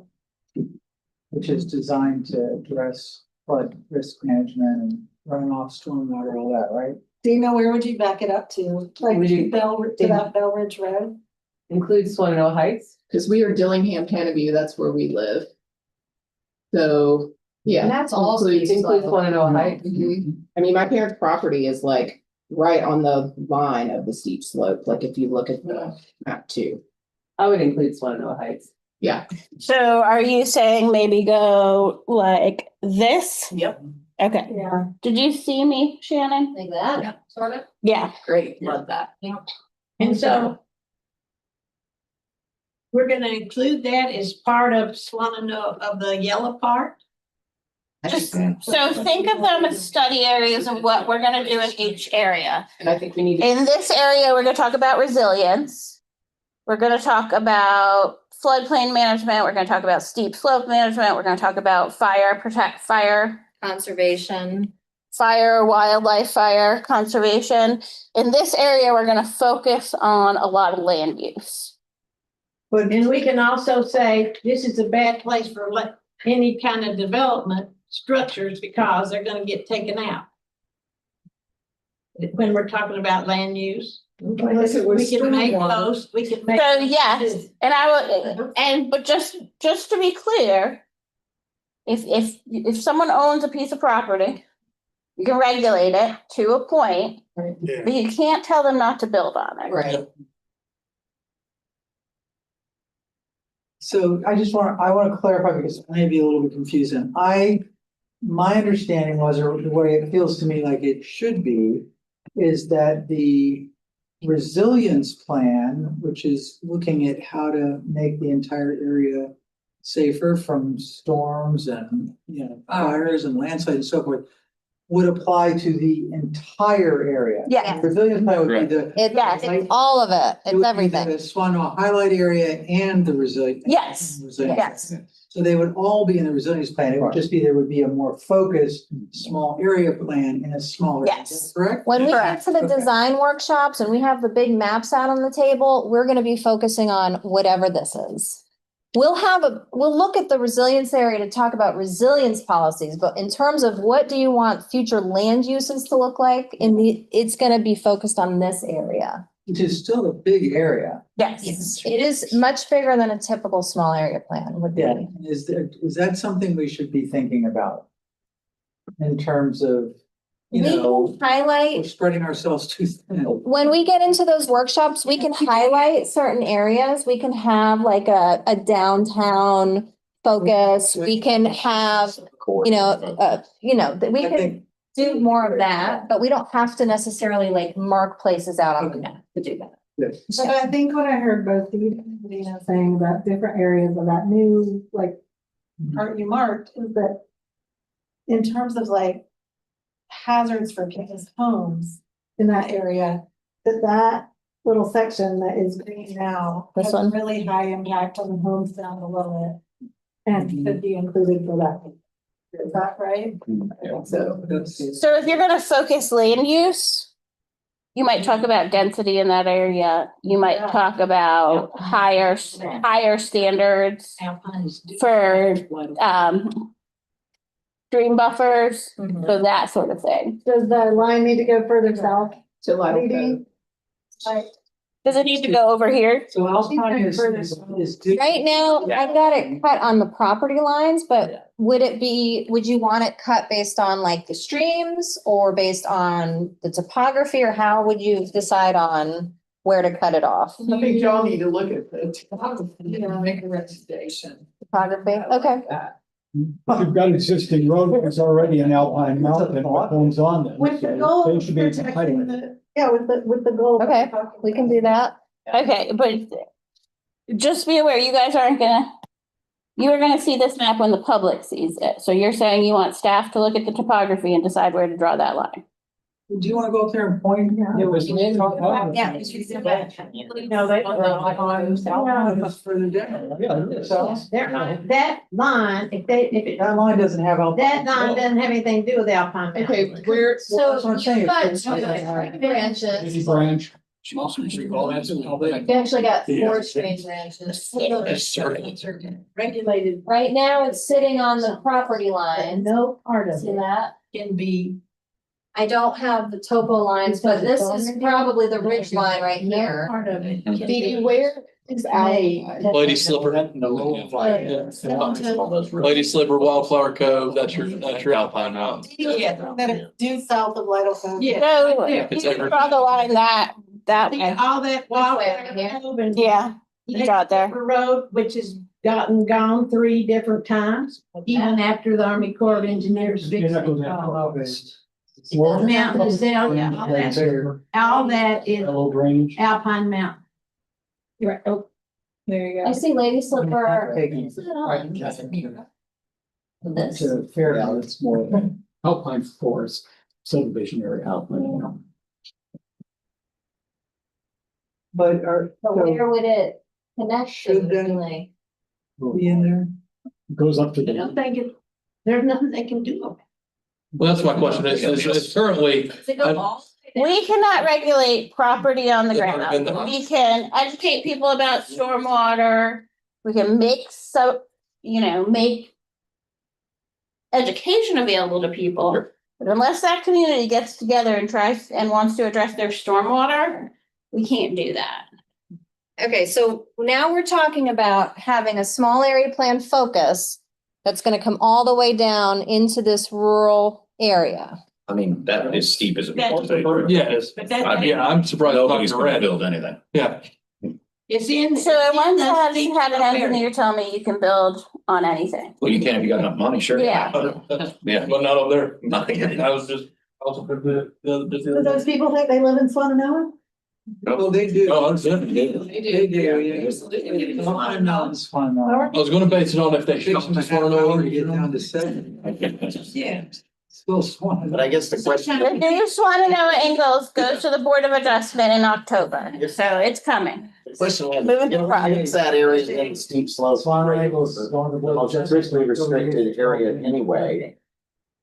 which is designed to address flood risk management and runoff, stormwater, all that, right? Dina, where would you back it up to? Like Would you- to that Bell Ridge Road? Includes Swannanoa Heights? Because we are Dillingham, Canterview, that's where we live. So, yeah. And that's all Includes steep slope. Swannanoa Heights. I mean, my parents' property is like right on the line of the steep slope, like if you look at the map too. I would include Swannanoa Heights. Yeah. So are you saying maybe go like this? Yep. Okay. Yeah. Did you see me, Shannon? Like that, sort of. Yeah. Great, love that. And so we're gonna include that as part of Swannanoa of the yellow part. Just, so think of them as study areas of what we're gonna do in each area. And I think we need to. In this area, we're gonna talk about resilience. We're gonna talk about floodplain management. We're gonna talk about steep slope management. We're gonna talk about fire Conservation. wildlife fire conservation. In this area, we're gonna focus on a lot of land use. And we can also say, this is a bad place for any kind of development structures because they're gonna get taken out. When we're talking about land use. Unless it was We can make stormwater. those, we can make. So yes, and but just to be clear, if someone owns a piece of property, you can regulate it to a point, but you can't tell them not to build on it. Right. So I want to clarify because it may be a little bit confusing. My understanding was, or the way it feels to me like it should be, is that the resilience plan, which is looking at how to make the entire area safer from storms and, fires and landslides and so forth, would apply to the entire area. Yeah. The resilience plan would be the. Yes, it's all of it. It It's would be everything. the Swannanoa highlight area and the resilience. Yes, resilience. yes. So they would all be in the resilience plan. It would just be, there would be a more focused, small area plan in a smaller. area. Yes. Is that correct? When we get Correct. to the Okay. design workshops and we have the big maps out on the table, we're gonna be focusing on whatever this is. We'll look at the resilience area to talk about resilience policies, but in terms of what do you want future land uses to look like it's gonna be focused on this area. Which is still a big area. Yes. It is much bigger than a typical small area plan would be. Is that something we should be thinking about? In terms of, We can highlight. we're spreading ourselves too thin. When we get into those workshops, we can highlight certain areas. We can have like a downtown focus. We can have, that we I can think, do more of that, but we don't have to necessarily like mark places out on the map to do that. yes. But I think what I heard both Steve and Dina saying about different areas of that new, part you marked is that in terms of hazards for people's homes in that area, that little section that is green now This has one? really high impact on the homes down below it and could be included for that. Is that right? So. So if you're gonna focus land use, you might talk about density in that area. You might talk about higher standards for stream buffers, so that sort of thing. Does the line need to go further south? To Lytle Maybe? Cove. Like, Does it need to go over here? So Alpine is. Right now, I've got it cut on the property lines, but would you want it cut based on like the streams or based on the topography, or how would you decide on where to cut it off? I think y'all need to look at the topography and make a recommendation. Topography, okay. If you've got existing road, there's already an alpine mountain, what homes on them. with the so goal they of should be protecting entitled. with the goal. of Okay, protecting We can do that. Okay, but just be aware, you guys you're gonna see this map when the public sees it. So you're saying you want staff to look at the topography and decide where to draw that line. Do you wanna go up there and point? It was. Yeah, it's just about- No, they. Further down. Yeah, it is. They're not, that line, if it, That line doesn't have alpine. that line doesn't have anything to do with Alpine. Okay, where, So That's what I'm saying. you've got It's- branches. Any branch. She also all that's all that. You actually got Yeah. four strange branches. Regulated Right now, it's sitting on the property line. no part of See it that? can be. I don't have the topo lines, but this is probably the ridge line right No here. part of it. can Dee be Dee, where is made. Alpine? Lady Slipper. Lady Slipper, Wildflower Cove, that's your Alpine Mountain. Yeah. Due south of Lido Cove. Yeah. So It's you ever- draw the line that See, way. all that wild. Yeah, you draw it there. Road, which has gotten gone 3 different times, even after the Army Corps of Engineers Yeah, fixed that goes it. down. The mountain is down, yeah, all that is Hello drainage. Alpine Mountain. Right, oh, there you I go. see Lady Slipper. Taking- This. It's a fair, it's more alpine forest subdivision area. Alpine. But are, But so where would it connect to? Should that- Like, be in there? Goes up to I don't the. think it, there's nothing they can do about it. Well, that's my question. It's currently, does it go all? We cannot regulate property on the Yeah, and ground. the- We can educate people about stormwater. We can make so, make education available to people. But unless that community gets together and tries and wants to address their stormwater, we can't do that. Okay, so now we're talking about having a small area plan focus that's gonna come all the way down into this rural area. I mean, that is steep as a. yeah, it's, But that's. yeah, I'm surprised. it's not Nobody's gonna red. build anything. Yeah, It's in. So I once it's in had the had an area. engineer tell me you can build on anything. Well, you can if you got enough money, sure. Yeah. Yeah. but not over there. Nothing. I was just, also for the Do those people think they live in Swannanoa? Well, they do. Oh, that's it. They do, yeah. Alpine Mountain's fine now. I was gonna base it on if they Takes shot them a just half wanna know. hour to get down to 7. Yeah. Still swan. But I guess the question, The new Swannanoa Ingalls goes to the Board of Adjustment in October, so it's coming. the question is, Moving to if projects. that area in steep slopes. Swannanoa's going to The the- most strictly restricted area anyway,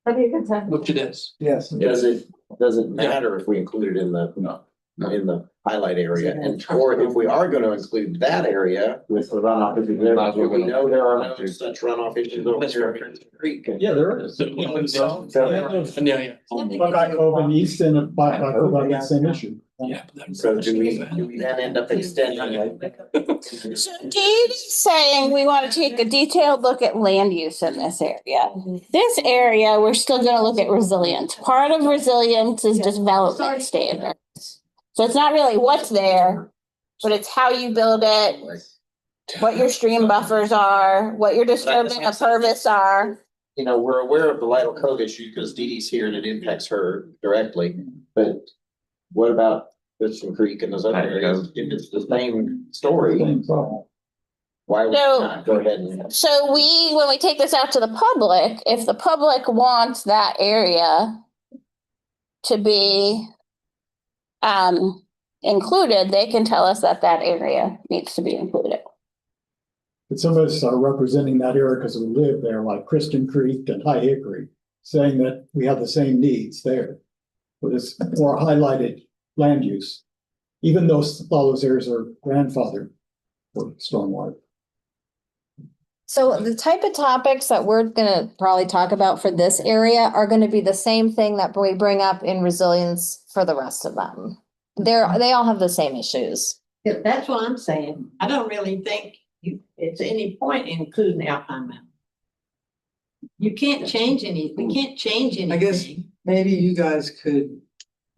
That'd be a good time. Which it is. Yes. does it matter if we include it in the highlight area? And or if we are gonna include that area with the runoff, if we know there are no such runoff issues over here in the creek. Yeah, there is. So, and yeah. Buckeye Cove and East and Buckeye Cove have the same issue. Yeah. but that's- So do we then end up extending it? So Dee's saying we want to take a detailed look at land use in this area. This area, we're still gonna look at resilience. Part of resilience is development standards. So it's not really what's there, but it's how you build it, what your stream buffers are, what your disturbance of service are. You know, we're aware of the Lytle Cove issue because Dee Dee's here and it impacts her directly, but what about Christian Creek and those other areas? If it's the same story, Same problem. why would we So- not go ahead and? So when we take this out to the public, if the public wants that area to be included, they can tell us that that area needs to be included. But some of us are representing that area because we live there, like Kristen Creek and High Hickory, saying that we have the same needs there. But it's more highlighted land use, even though all those areas are grandfathered for stormwater. So the type of topics that we're gonna probably talk about for this area are gonna be the same thing that we bring up in resilience for the rest of them. They all have the same issues. Yeah, that's what I'm saying. I don't really think it's any point in including Alpine Mountain. You can't change we can't change anything. I guess maybe you guys could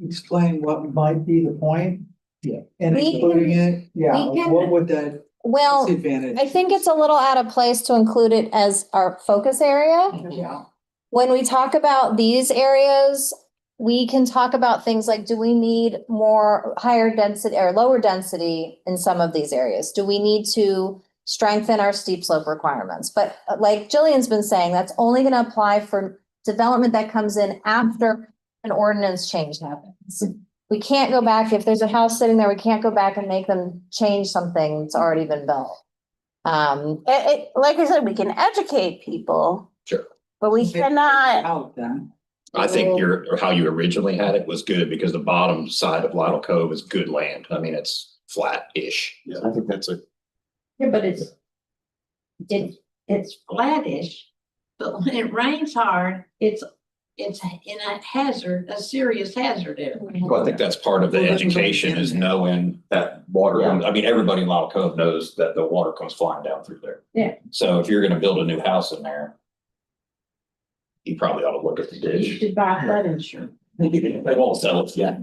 explain what might be the point. Yeah. And We including it, yeah, we can- what would that Well, disadvantage? I think it's a little out of place to include it as our focus area. Yeah. When we talk about these areas, we can talk about things like, do we need more higher density or lower density in some of these areas? Do we need to strengthen our steep slope requirements? But like Jillian's been saying, that's only gonna apply for development that comes in after an ordinance change happens. We can't go back, if there's a house sitting there, we can't go back and make them change something that's already been built. Like I said, we can educate people, Sure. but we cannot. Out then. I think how you originally had it was good because the bottom side of Lytle Cove is good land. I mean, it's flat-ish. I think that's a, Yeah, but it's flattish, but when it rains hard, it's in a hazard, a serious hazard area. Well, I think that's part of the education is knowing that water, I mean, everybody in Lytle Cove knows that the water comes flying down through there. Yeah. So if you're gonna build a new house in there, you probably ought to look at the You ditch. should buy flood insurance. They won't sell it yet.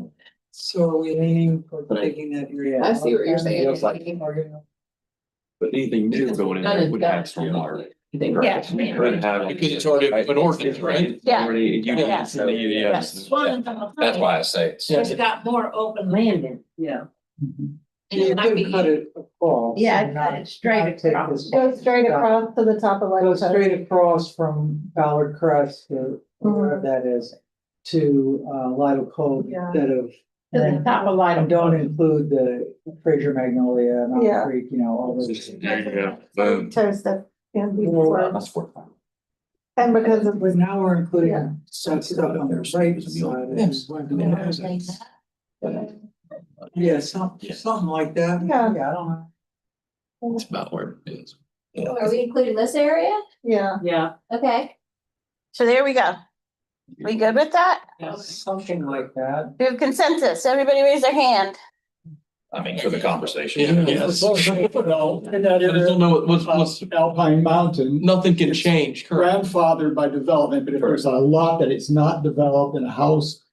So are we leaning for taking that area? I see what you're saying. But anything new going in there would have to be on. Yeah. Because it's already an ordinance, right? Yeah. Already, you Yeah. yes. That's why I say it's. It's got more open land in, Yeah. and You it might could be. cut it across. Yeah, and I'd cut not- it straight not take across. this- Go straight across to the top of Go Lake. straight across from Ballard Crest to wherever that is to Lytle Cove Yeah. instead of. To the top of Lytle. And don't include the Fraser Magnolia, Yeah. Mountain Creek, you know, all those. There you go. Boom. Toast it. And before, That's 45. and because of, But now we're including Yeah. some stuff on the right side. Yeah, something like that. Yeah. I don't know. That's about where it is. Are we including this area? yeah, Yeah. Okay. So there we go. We good with that? Something like that. We have consensus. Everybody raise their hand. I mean, for the conversation. Yes. No, in that I just don't area, know what's, Alpine Mountain, nothing can change currently. grandfathered by development, but if there's a lot that it's not developed and a house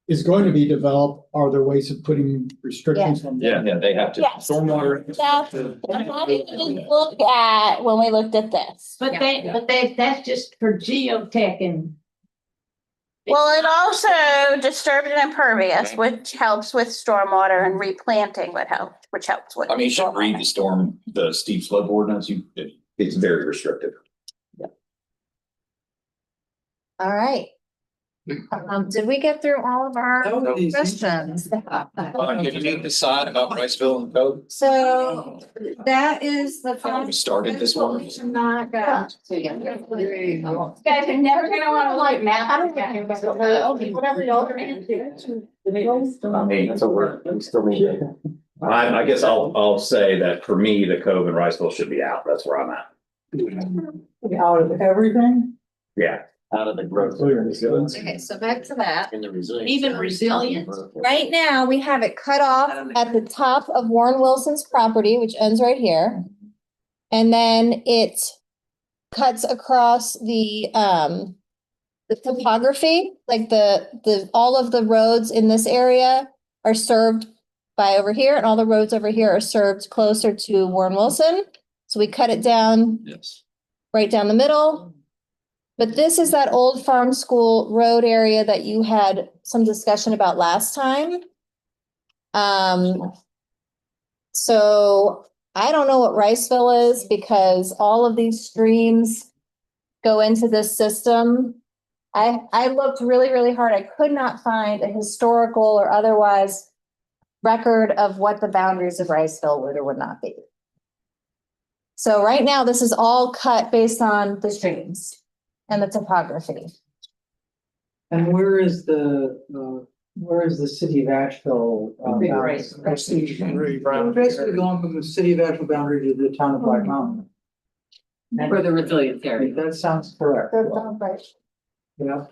is going to be developed, are there ways of putting restrictions on that? Yeah, they have to. Yes. Stormwater. That's what we didn't look at when we looked at this. But that's just for geotech and. Well, it also disturbed and impervious, which helps with stormwater and replanting which helps with. I mean, you should read stormwater. the steep slope ordinance. It's very restrictive. All right. Did we get through all of our That was easy. questions? Did you decide about Riceville and Cove? So that is the. We started this one. Not got. Guys are never gonna wanna like map. Whatever y'all are into. I mean, so we still need it. I guess I'll say that for me, the Cove and Riceville should be out. That's where I'm at. Out of everything? Yeah. out of the growth. Okay, so back to that. In the resilience. Even resilience. Right now, we have it cut off at the top of Warren Wilson's property, which ends right here. And then it cuts across the topography, like all of the roads in this area are served by over here, and all the roads over here are served closer to Warren Wilson. So we cut it down Yes. right down the middle. But this is that old farm school road area that you had some discussion about last time. So I don't know what Riceville is because all of these streams go into this system. I looked really, really hard. I could not find a historical or otherwise record of what the boundaries of Riceville would or would not be. So right now, this is all cut based on the streams and the topography. And where is the city of Asheville? Right. We're basically going from the city of Asheville boundary to the town of Black Mountain. For the resilience area. That sounds correct. That sounds right. Yeah.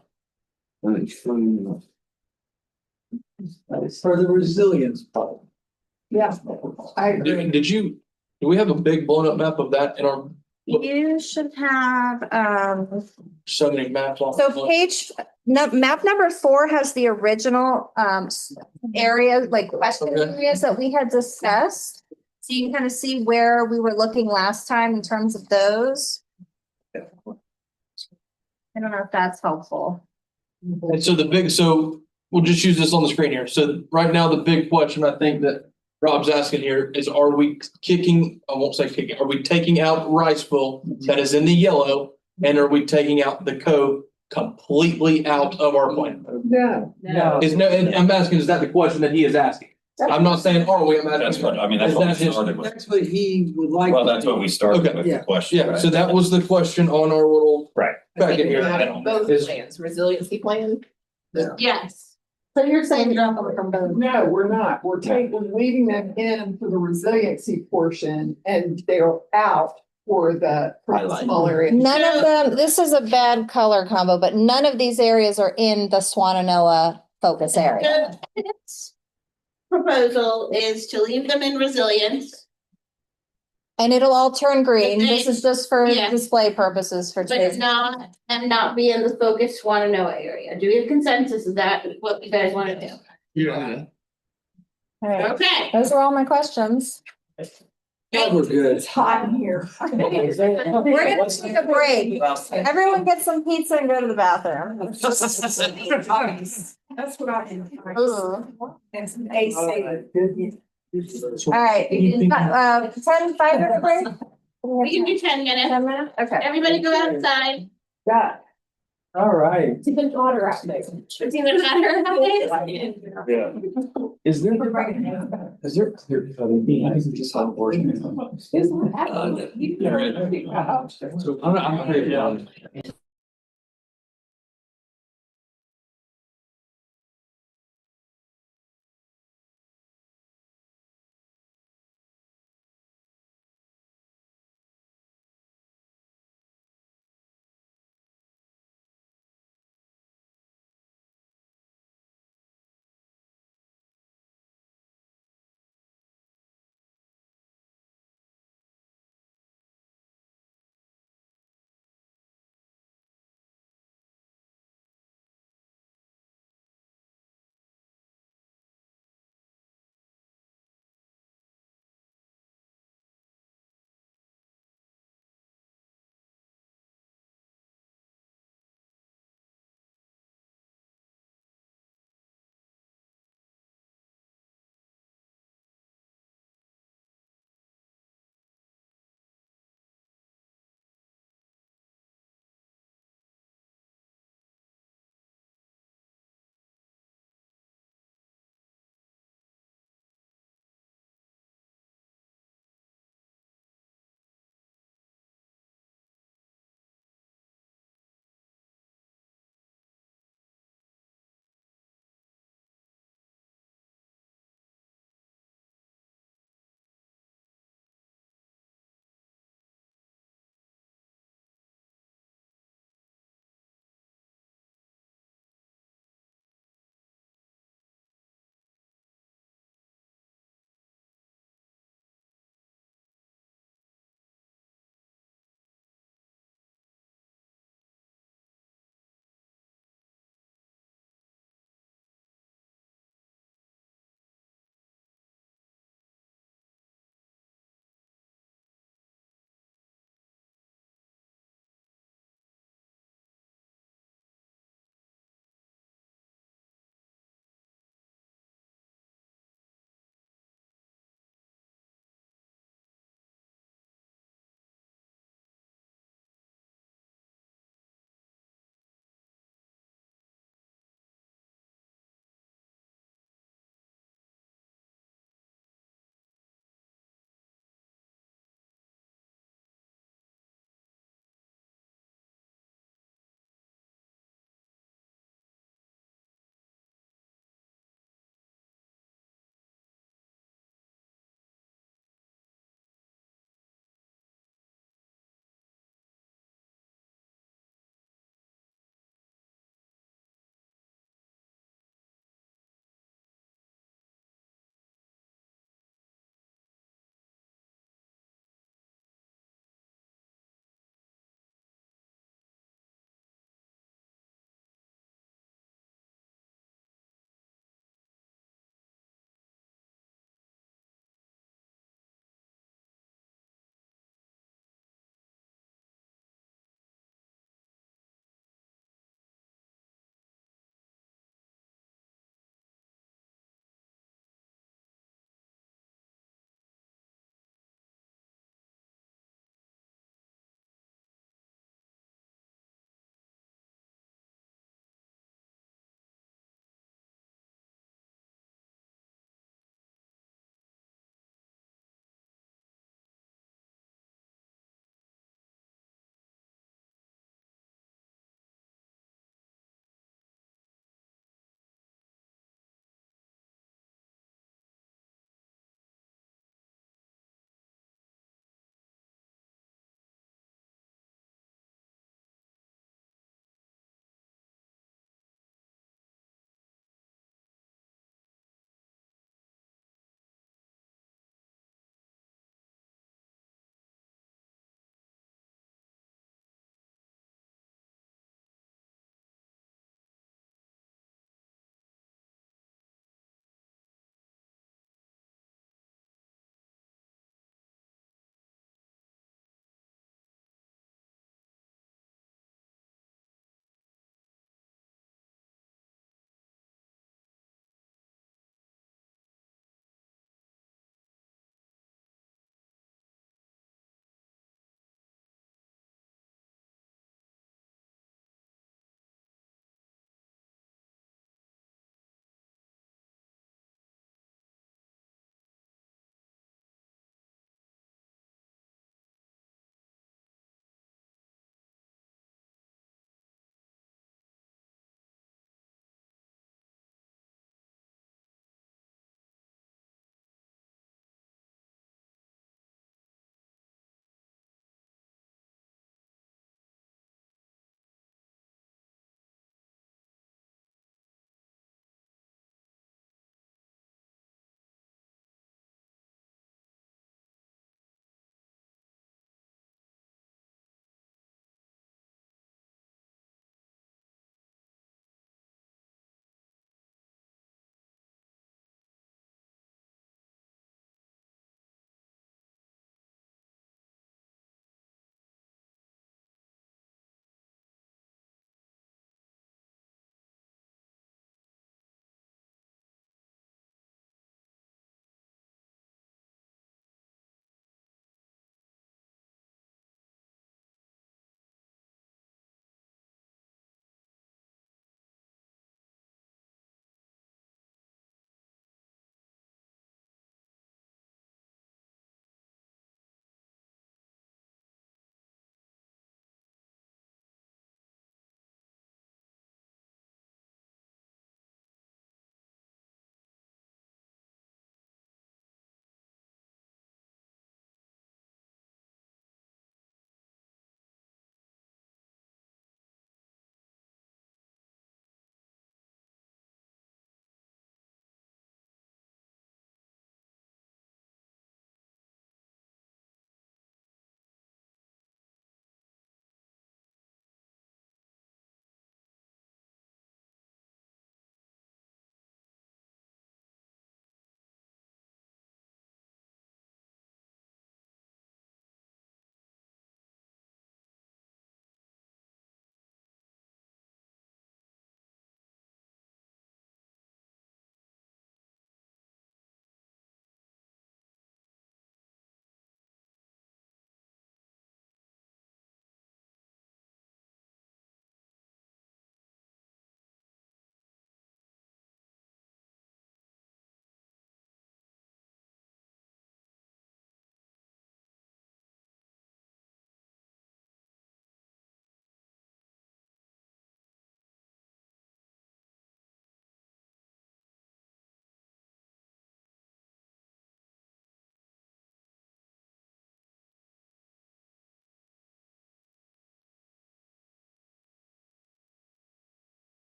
For the resilience part. Yeah, I agree. Do we have a big blown up map of that in our, You should have, so many maps on? so map number 4 has the original, area, like question Okay. areas that we had discussed. So you can kind of see where we were looking last time in terms of those. I don't know if that's helpful. And so we'll just use this on the screen here. So right now, the big question I think that Rob's asking here is, are we taking out Riceville that is in the yellow? And are we taking out the Cove completely out of our plan? No. No. Is no, and I'm asking, is that the question that he is asking? I'm not saying, are we, I'm asking. That's what, I mean, that's Is what we that his- started with. That's what he would like. Well, to that's do. what we started Okay. with the Yeah. question. Yeah, so that was the question on our little Right. packet here. Both Is- plans, resiliency plan. Yes. So you're saying drop them from both? No, we're not. We're leaving them in for the resiliency portion and they're out for the Highlight. small area. None of them, this is a bad color combo, but none of these areas are in the Swannanoa focus area. So its proposal is to leave them in resilience, And it'll all turn green. But This they- is just for yeah. display purposes for but today's. not be in the focused Swannanoa area. Do we have consensus? Is that what you guys want to do? Yeah. All right, Okay. those are all my questions. Yeah, we're good. It's hot in here. We're gonna take a break. Everyone get some pizza and go to the bathroom. That's what I am. Ooh. And some AC. All right, 5 minute break? We can do 10 minutes. 10 minutes? Okay. Everybody go outside. Yeah. All right. It's even hotter out there. It's even better. Yeah. Is there clear cutting? I think just how working. So I'm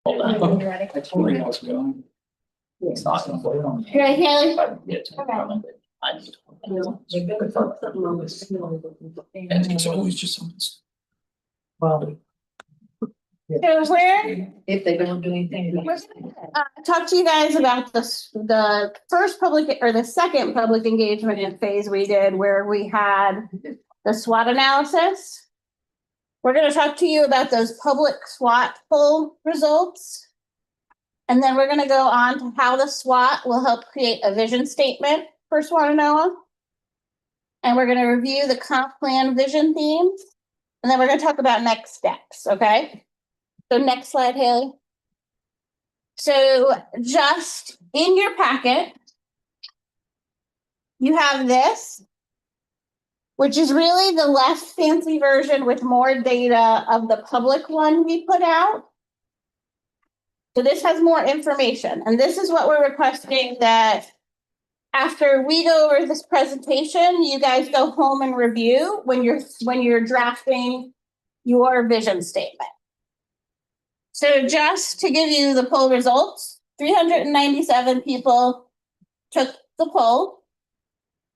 Hold on. You ready? It's really nice going. It's not. Here, Haley. It's always just something. Well, So where, If they don't do anything. talk to you guys about the first public or the second public engagement phase we did where we had the SWOT analysis. We're gonna talk to you about those public SWOT poll results. And then we're gonna go on to how the SWOT will help create a vision statement for Swannanoa. And we're gonna review the comp plan vision themes. And then we're gonna talk about next steps, okay? So next slide, Haley. So just in your packet, you have this, which is really the less fancy version with more data of the public one we put out. So this has more information, and this is what we're requesting that after we go over this presentation, you guys go home and review when you're drafting your vision statement. So just to give you the poll results, 397 people took the poll.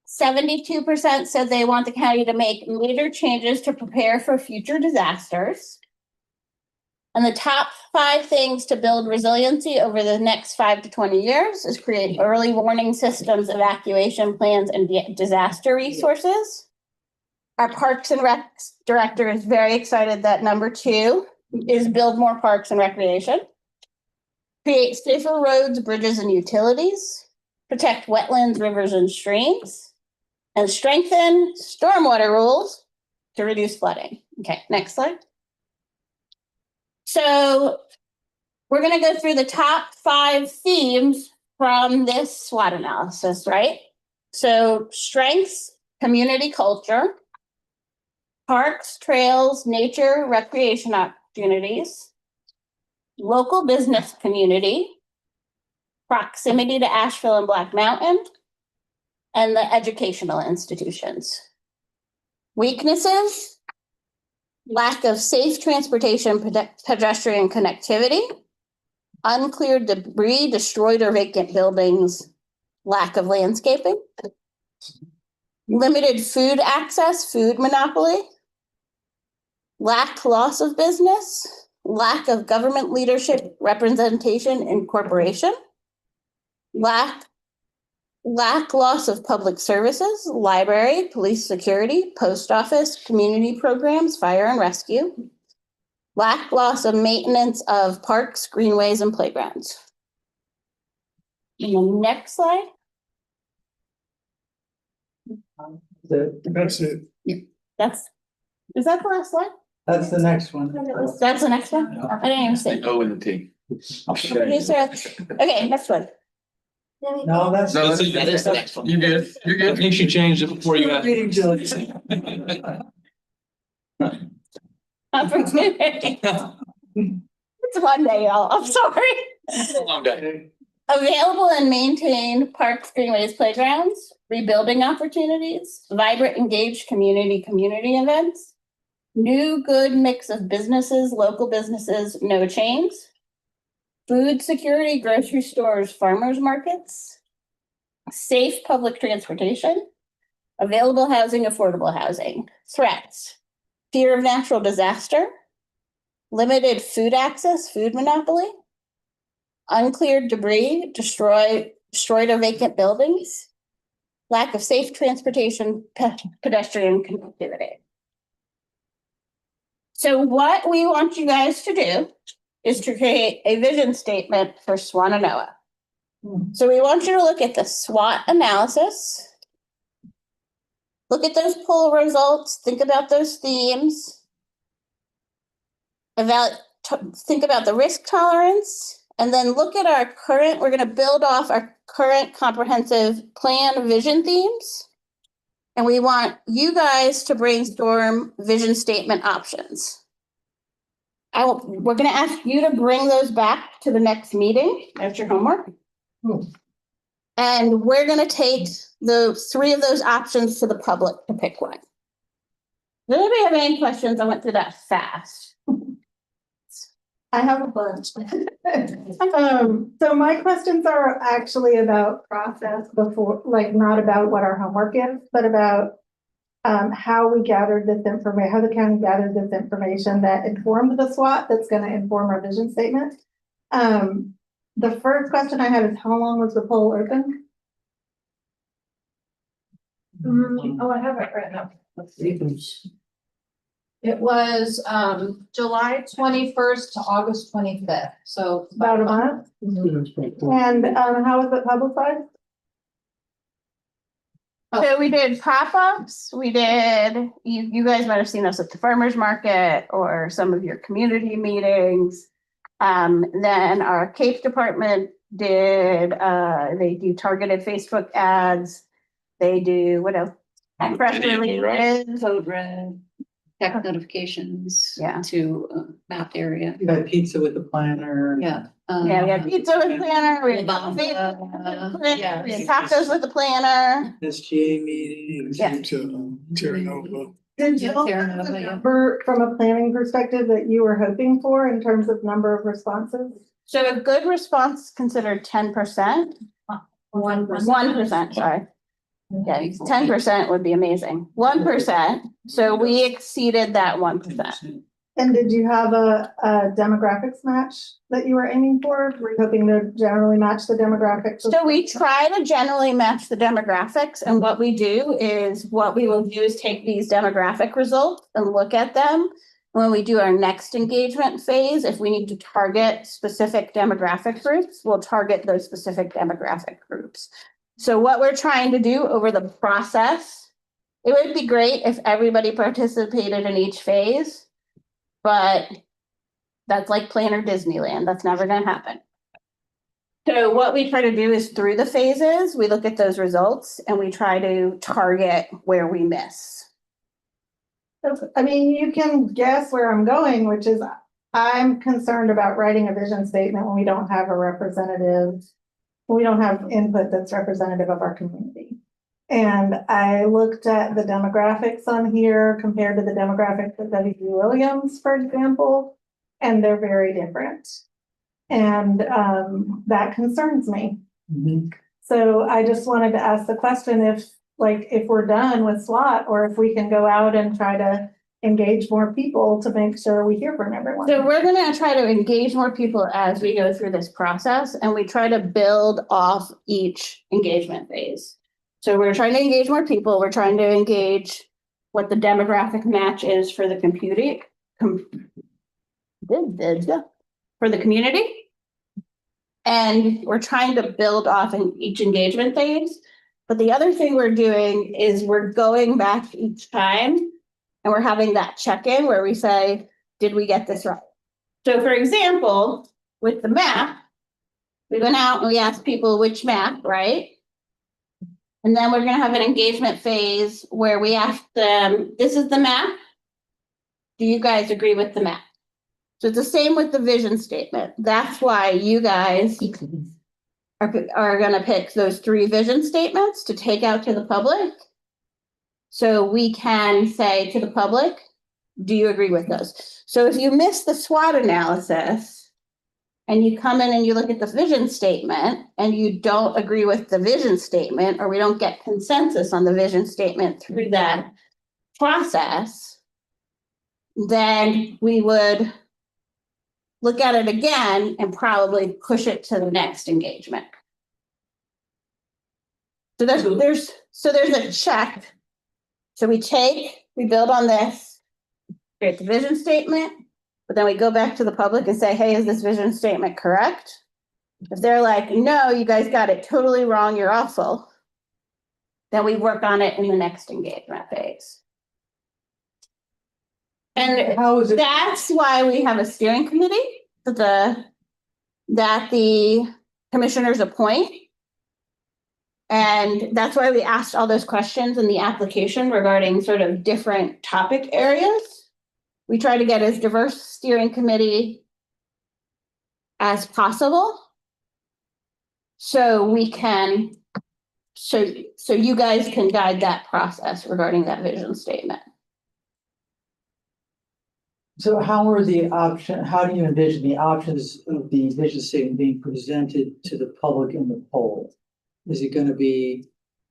72% said they want the county to make major changes to prepare for future disasters. And the top 5 things to build resiliency over the next 5 to 20 years is create early warning systems, evacuation plans, and disaster resources. Our Parks and Rec director is very excited that number 2 is build more parks and recreation. Create safer roads, bridges, and utilities. Protect wetlands, rivers, and streams. And strengthen stormwater rules to reduce flooding. Okay, next slide. So we're going to go through the top 5 themes from this SWOT analysis, right? So strengths, community culture, parks, trails, nature, recreation opportunities, local business community, proximity to Asheville and Black Mountain, and the educational institutions. Weaknesses, lack of safe transportation, pedestrian connectivity, uncleared debris, destroyed or vacant buildings, lack of landscaping, limited food access, food monopoly, loss of business, lack of government leadership, representation, and corporation, loss of public services, library, police security, post office, community programs, fire and rescue, loss of maintenance of parks, greenways, and playgrounds. And the next slide. That's it. Is that the last slide? that's the next one. That's the next one? I didn't even see. O and the T. Producer, okay, next one. No, that's. No, that's That is the next one. You're good. You're good. I think she changed it before you got. Reading diligence. Opportunity. It's Monday, y'all. I'm sorry. It's a long day. Available and maintained parks, greenways, playgrounds, rebuilding opportunities, vibrant, engaged community events, new good mix of businesses, local businesses, no chains, food security, grocery stores, farmers markets, safe public transportation, available housing, affordable housing, threats, fear of natural disaster, limited food access, food monopoly, uncleared debris, destroyed or vacant buildings, lack of safe transportation, pedestrian connectivity. So what we want you guys to do is to create a vision statement for Swannanoa. So we want you to look at the SWOT analysis, look at those poll results, think about those themes, think about the risk tolerance, and then look at our current, we're going to build off our current comprehensive plan vision themes. And we want you guys to brainstorm vision statement options. We're going to ask you to bring those back to the next meeting. That's your homework. And we're going to take the 3 of those options to the public to pick one. Does anybody have any questions? I went through that fast. I have a bunch. So my questions are actually about process before, like, not about what our homework is, but about how we gathered this information, how the county gathered this information that informed the SWOT that's gonna inform our vision statement. The first question I had is, how long was the poll open? Oh, I have it right now. Let's see. It was, July 21st to August 25th, so. About a month? And, how was it publicized? So we did pop-ups, you guys might have seen us at the farmer's market or some of your community meetings. Then our Cape department they do targeted Facebook ads. They do, what else? Press releases. Code red, text notifications. Yeah. To map area. You had pizza with the planner. Yeah. Yeah, we had pizza with the planner, we had Lobamba, we had tacos with the planner. SGA meetings. Yeah. Did you Yeah, all Sarah have Nova, a yeah. number from a planning perspective that you were hoping for in terms of number of responses? So a good response considered 10%. 1%, sorry. Yeah, 10% would be amazing. 1%, so we exceeded that 1%. And did you have a demographics match that you were aiming for? Were you hoping to generally match the demographics? So we try to generally match the demographics, and what we do is, what we will do is take these demographic results and look at them. When we do our next engagement phase, if we need to target specific demographic groups, we'll target those specific demographic groups. So what we're trying to do over the process, it would be great if everybody participated in each phase, but that's like Planner Disneyland. That's never going to happen. So what we try to do is, through the phases, we look at those results and we try to target where we miss. I mean, you can guess where I'm going, which is I'm concerned about writing a vision statement when we don't have a representative. We don't have input that's representative of our community. And I looked at the demographics on here compared to the demographics of W. Williams, for example, and they're very different. And that concerns me. So I just wanted to ask the question if we're done with SWOT, or if we can go out and try to engage more people to make sure we hear from everyone. So we're going to try to engage more people as we go through this process, and we try to build off each engagement phase. So we're trying to engage more people. We're trying to engage what the demographic match is for the community. For the community. And we're trying to build off in each engagement phase. But the other thing we're doing is we're going back each time and we're having that check-in where we say, did we get this right? So for example, with the map, we went out and we asked people which map, right? And then we're going to have an engagement phase where we ask them, this is the map. Do you guys agree with the map? So it's the same with the vision statement. That's why you guys are going to pick those 3 vision statements to take out to the public. So we can say to the public, do you agree with those? So if you miss the SWOT analysis and you come in and you look at the vision statement and you don't agree with the vision statement, or we don't get consensus on the vision statement through that process, then we would look at it again and probably push it to the next engagement. So there's a check. So we build on this, create the vision statement, but then we go back to the public and say, hey, is this vision statement correct? If they're like, no, you guys got it totally wrong, you're awful, then we work on it in the next engagement phase. And How is it? that's why we have a steering committee that the commissioners appoint. And that's why we asked all those questions in the application regarding sort of different topic areas. We try to get as diverse steering committee as possible. So we can, so you guys can guide that process regarding that vision statement. So how do you envision the options of the vision statement being presented to the public in the poll? Is it gonna be,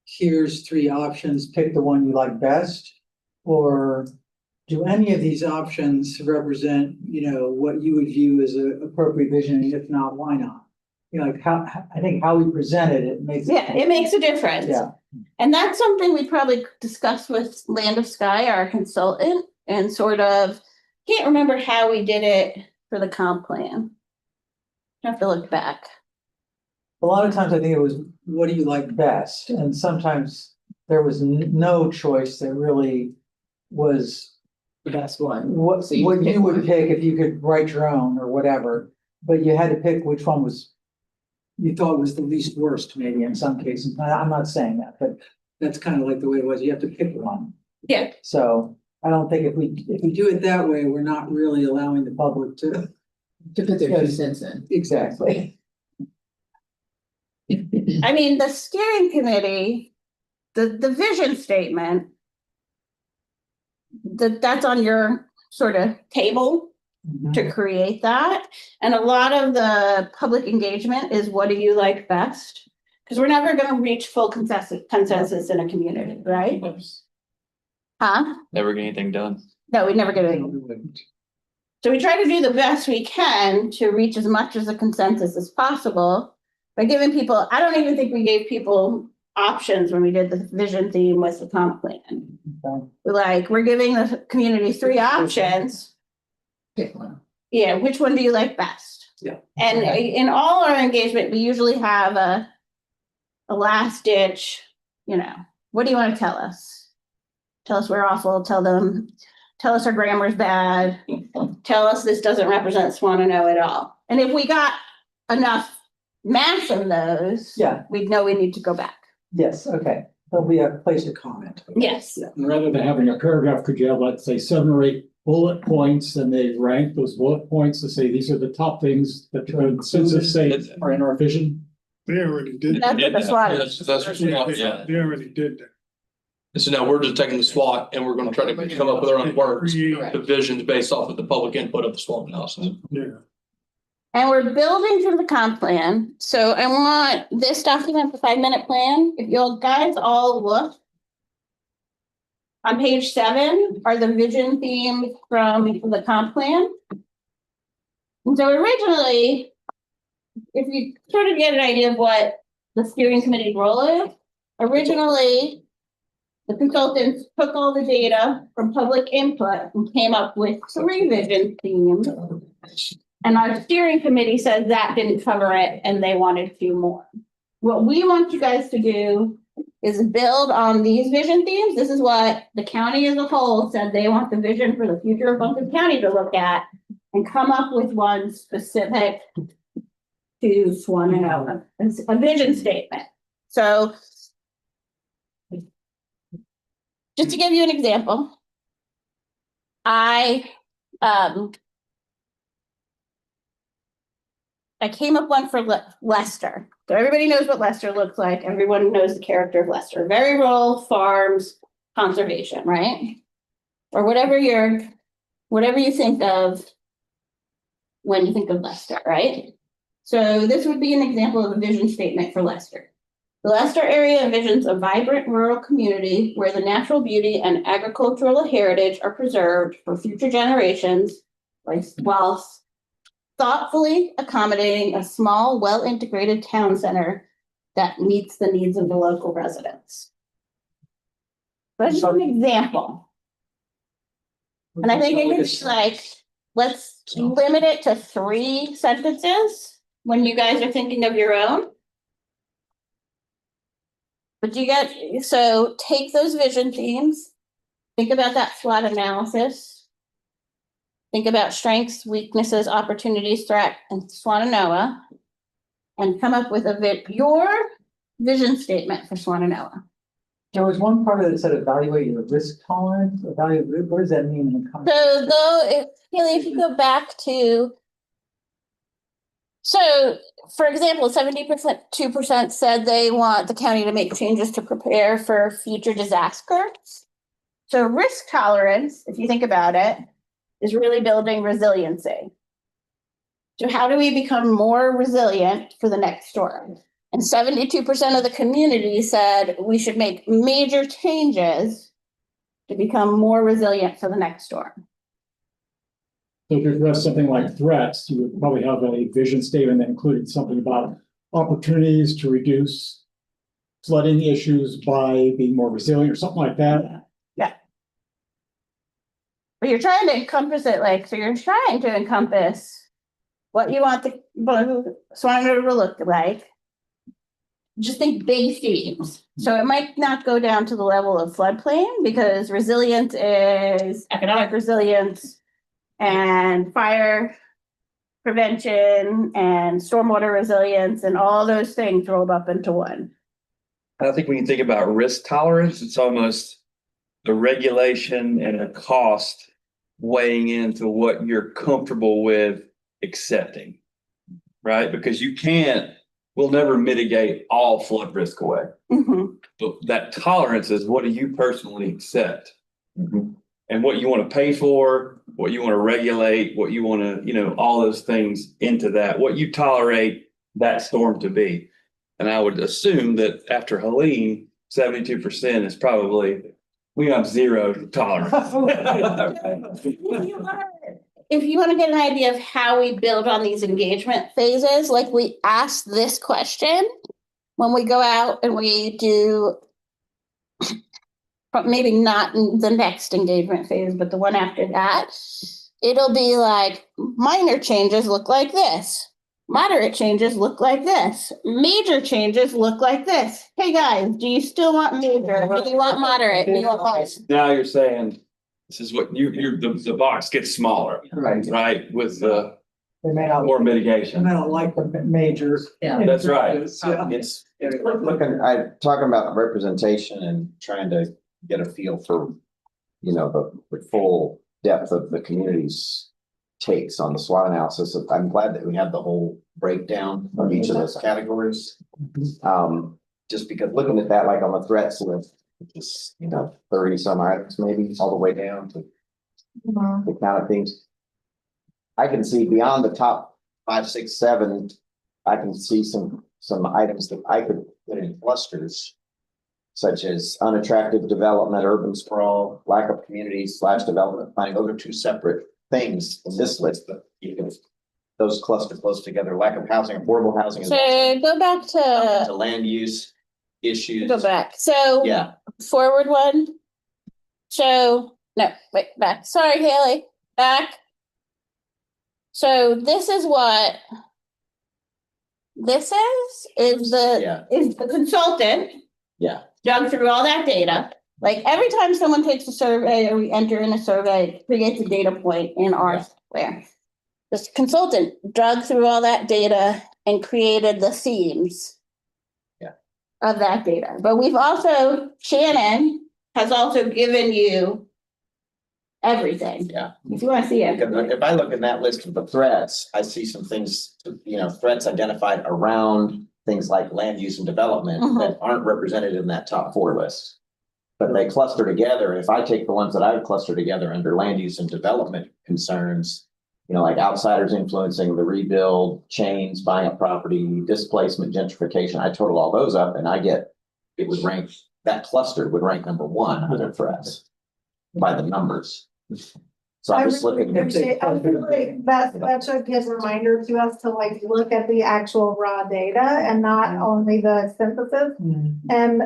here's three options, pick the one you like best? Or do any of these options represent, what you would view as an appropriate vision, and if not, why not? Like I think how we present it makes. Yeah, it makes a difference. Yeah. And that's something we probably discussed with Land of Sky, our consultant, and sort of, can't remember how we did it for the comp plan. I have to look back. A lot of times I think it was, what do you like best? And sometimes there was no choice that really was The best one. what So you you pick would one. pick if you could write your own or whatever. But you had to pick which one you thought was the least worst, maybe in some cases. I'm not saying that, but that's kind of like the way it was. You have to pick one. Yeah. So I don't think if we do it that way, we're not really allowing the public to. To put their 2 cents in. Exactly. I mean, the steering committee, the vision statement, that's on your sort of table to create that. And a lot of the public engagement is, what do you like best? Because we're never going to reach full consensus in a community, right? Huh? Never get anything done. No, we never get it. So we try to do the best we can to reach as much as a consensus as possible by giving people, I don't even think we gave people options when we did the vision theme with the comp plan. We're giving the community 3 options. Pick one. Yeah, which one do you like best? Yeah. And in all our engagement, we usually have a last ditch, what do you want to tell us? Tell us we're awful, tell us our grammar's bad, tell us this doesn't represent Swannanoa at all. And if we got enough mass of those, we'd know we need to go back. Yes, okay. There'll be a place to comment. Yes. And rather than having a paragraph, could you have, let's say, 7 or 8 bullet points, and they rank those bullet points to say, these are the top things that the consensus say are in our vision? They already did. That's what the SWOT That's what SWOT, yeah. They already did that. And so now we're just taking the SWOT and we're gonna try to come up with our own words, the visions based off of the public input of the SWOT analysis. Yeah. And we're building from the comp plan. So I want this document, the 5-minute plan. If you guys all look on page 7 are the vision themes from the comp plan. And so originally, if you sort of get an idea of what the steering committee's role is, originally, the consultants took all the data from public input and came up with 3 vision themes. And our steering committee said that didn't cover it and they wanted 2 more. What we want you guys to do is build on these vision themes. This is what the county as a whole said they want the vision for the future of Buncombe County to look at, and come up with one specific to Swannanoa, a vision statement. So just to give you an example, I came up one for Leicester. So everybody knows what Leicester looks like. Everyone knows the character of Leicester. Very rural, farms, conservation, right? Or whatever you think of when you think of Leicester, right? So this would be an example of a vision statement for Leicester. The Leicester area envisions a vibrant rural community where the natural beauty and agricultural heritage are preserved for future generations, while thoughtfully accommodating a small, well-integrated town center that meets the needs of the local residents. That's just an example. And I think it's let's limit it to 3 sentences when you guys are thinking of your own. But so take those vision themes, think about that SWOT analysis. Think about strengths, weaknesses, opportunities, threat, and Swannanoa, and come up with your vision statement for Swannanoa. There was one part of it that said evaluate your risk tolerance. What does that mean in the context? So if you go back to, so for example, 72% said they want the county to make changes to prepare for future disasters. So risk tolerance, if you think about it, is really building resiliency. So how do we become more resilient for the next storm? And 72% of the community said we should make major changes to become more resilient for the next storm. So to address something like threats, you would probably have a vision statement that included something about opportunities to reduce flooding issues by being more resilient or something like that. Yeah. But you're trying to encompass it like, so you're trying to encompass what you want the Swannanoa to look like. Just think big themes. So it might not go down to the level of floodplain because resilience is economic resilience and fire prevention and stormwater resilience and all those things rolled up into one. I think when you think about risk tolerance, it's almost the regulation and the cost weighing into what you're comfortable with accepting, right? Because we'll never mitigate all flood risk away. Mhm. But that tolerance is what do you personally accept? And what you want to pay for, what you want to regulate, what you want to, all those things into that, what you tolerate that storm to be. And I would assume that after Helene, 72% is probably, we have zero tolerance. If you want to get an idea of how we build on these engagement phases, like we ask this question when we go out and we do, but maybe not in the next engagement phase, but the one after that, it'll be like minor changes look like this. Moderate changes look like this. Major changes look like this. Hey guys, do you still want major? Do you want moderate? Do you want less? Now you're saying, this is what the box gets smaller, right? With the They may not, more mitigation. they don't like the majors. Yeah. That's right. Yeah. It's talking about representation and trying to get a feel for, the full depth of the community's takes on the SWOT analysis. I'm glad that we have the whole breakdown of each of those categories. Just because looking at that, like on the threats list, just 30 some items, maybe all the way down to the kind of things. I can see beyond the top 5, 6, 7. I can see some items that I could put in clusters, such as unattractive development, urban sprawl, lack of community/development planning. Those are two separate things in this list, but you can those cluster close together. Lack of housing, affordable housing. Is So go back to to land use issues. go back. So Yeah. forward one. So no, wait, back. Sorry, Haley. Back. So this is what this is the consultant Yeah. dug through all that data. Like every time someone takes a survey or we enter in a survey, it creates a data point in our software. This consultant dug through all that data and created the themes of that data. But we've also, Shannon has also given you everything. Yeah. If you want to see it. If I look in that list of the threats, I see some things, threats identified around things like land use and development that aren't represented in that top 4 list. But they cluster together. And if I take the ones that I would cluster together under land use and development concerns, like outsiders influencing the rebuild, chains, buying up property, displacement, gentrification, I total all those up and that cluster would rank number 1 under threats by the numbers. So I'm just looking. I feel like that's a good reminder to us to look at the actual raw data and not only the synthesis. And